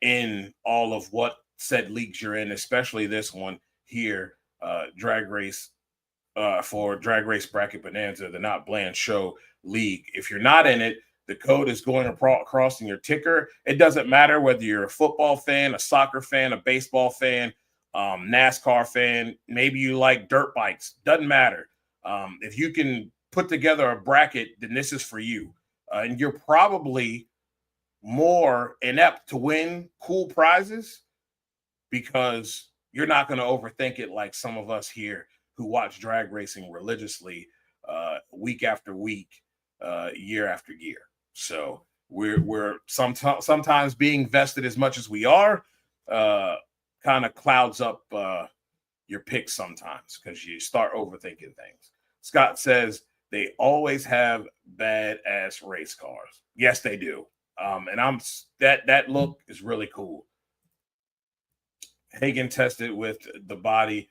in all of what said leagues you're in, especially this one here, Drag Race, for Drag Race Bracket Bonanza, the NotBland Show League. If you're not in it, the code is going across in your ticker. It doesn't matter whether you're a football fan, a soccer fan, a baseball fan, NASCAR fan, maybe you like dirt bikes, doesn't matter. If you can put together a bracket, then this is for you. And you're probably more inept to win cool prizes because you're not going to overthink it like some of us here who watch drag racing religiously week after week, year after year. So we're sometimes being vested as much as we are kind of clouds up your picks sometimes because you start overthinking things. Scott says they always have badass race cars. Yes, they do. And that look is really cool. Hagen tested with the body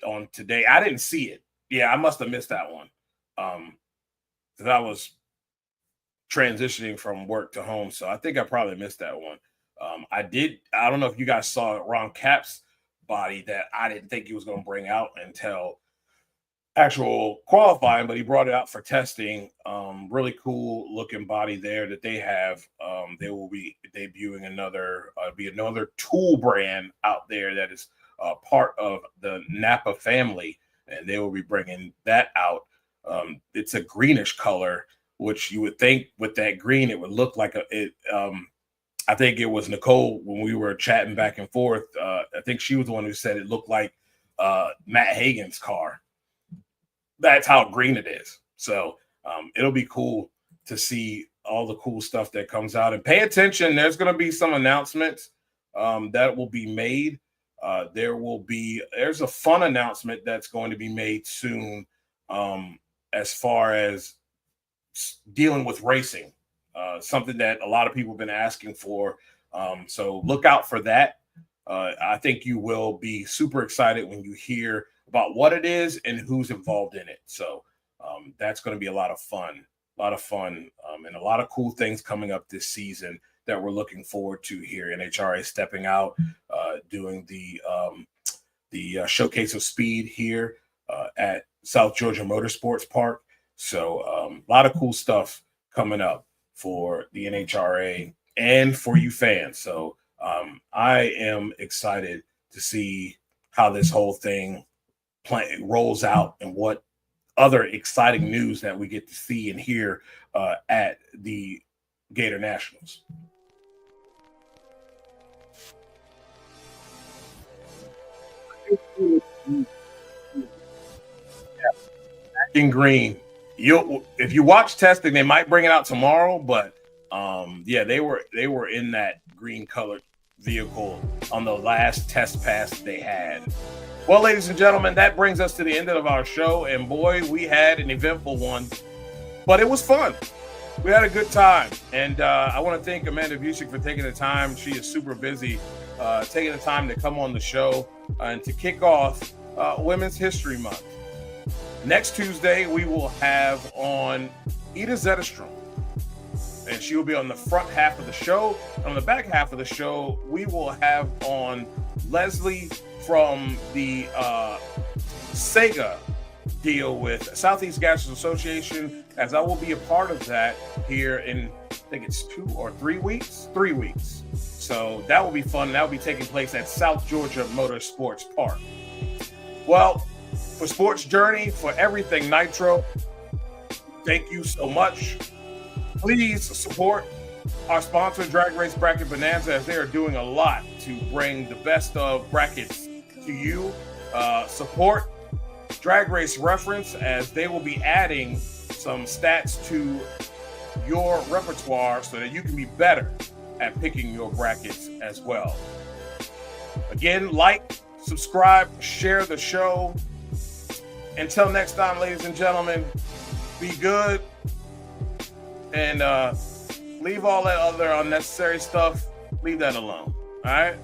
on today. I didn't see it. Yeah, I must have missed that one. Because I was transitioning from work to home. So I think I probably missed that one. I don't know if you guys saw Ron Cap's body that I didn't think he was going to bring out until actual qualifying, but he brought it out for testing. Really cool looking body there that they have. They will be debuting another tool brand out there that is part of the Napa family, and they will be bringing that out. It's a greenish color, which you would think with that green it would look like I think it was Nicole when we were chatting back and forth. I think she was the one who said it looked like Matt Hagen's car. That's how green it is. So it'll be cool to see all the cool stuff that comes out. And pay attention. There's going to be some announcements that will be made. There's a fun announcement that's going to be made soon as far as dealing with racing, something that a lot of people have been asking for. So look out for that. I think you will be super excited when you hear about what it is and who's involved in it. So that's going to be a lot of fun, and a lot of cool things coming up this season that we're looking forward to here. NHRA stepping out, doing the Showcase of Speed here at South Georgia Motorsports Park. So a lot of cool stuff coming up for the NHRA and for you fans. So I am excited to see how this whole thing rolls out and what other exciting news that we get to see and hear at the Gator Nationals. In green. If you watch testing, they might bring it out tomorrow, but they were in that green colored vehicle on the last test pass they had. Well, ladies and gentlemen, that brings us to the end of our show, and boy, we had an eventful one, but it was fun. We had a good time, and I want to thank Amanda Busick for taking the time. She is super busy, taking the time to come on the show and to kick off Women's History Month. Next Tuesday, we will have on Ida Zetterstrom, and she will be on the front half of the show. On the back half of the show, we will have on Leslie from the Sega deal with Southeast Gassers Association, as I will be a part of that here in, I think it's 2 or 3 weeks. 3 weeks. So that will be fun. That will be taking place at South Georgia Motorsports Park. Well, for Sports Journey, for everything Nitro, thank you so much. Please support our sponsor, Drag Race Bracket Bonanza, as they are doing a lot to bring the best of brackets to you. Support Drag Race Reference, as they will be adding some stats to your repertoire so that you can be better at picking your brackets as well. Again, like, subscribe, share the show. Until next time, ladies and gentlemen, be good and leave all that other unnecessary stuff. Leave that alone. All right?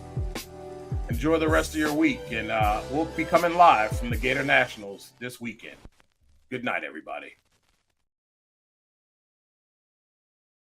Enjoy the rest of your week, and we'll be coming live from the Gator Nationals this weekend. Good night, everybody.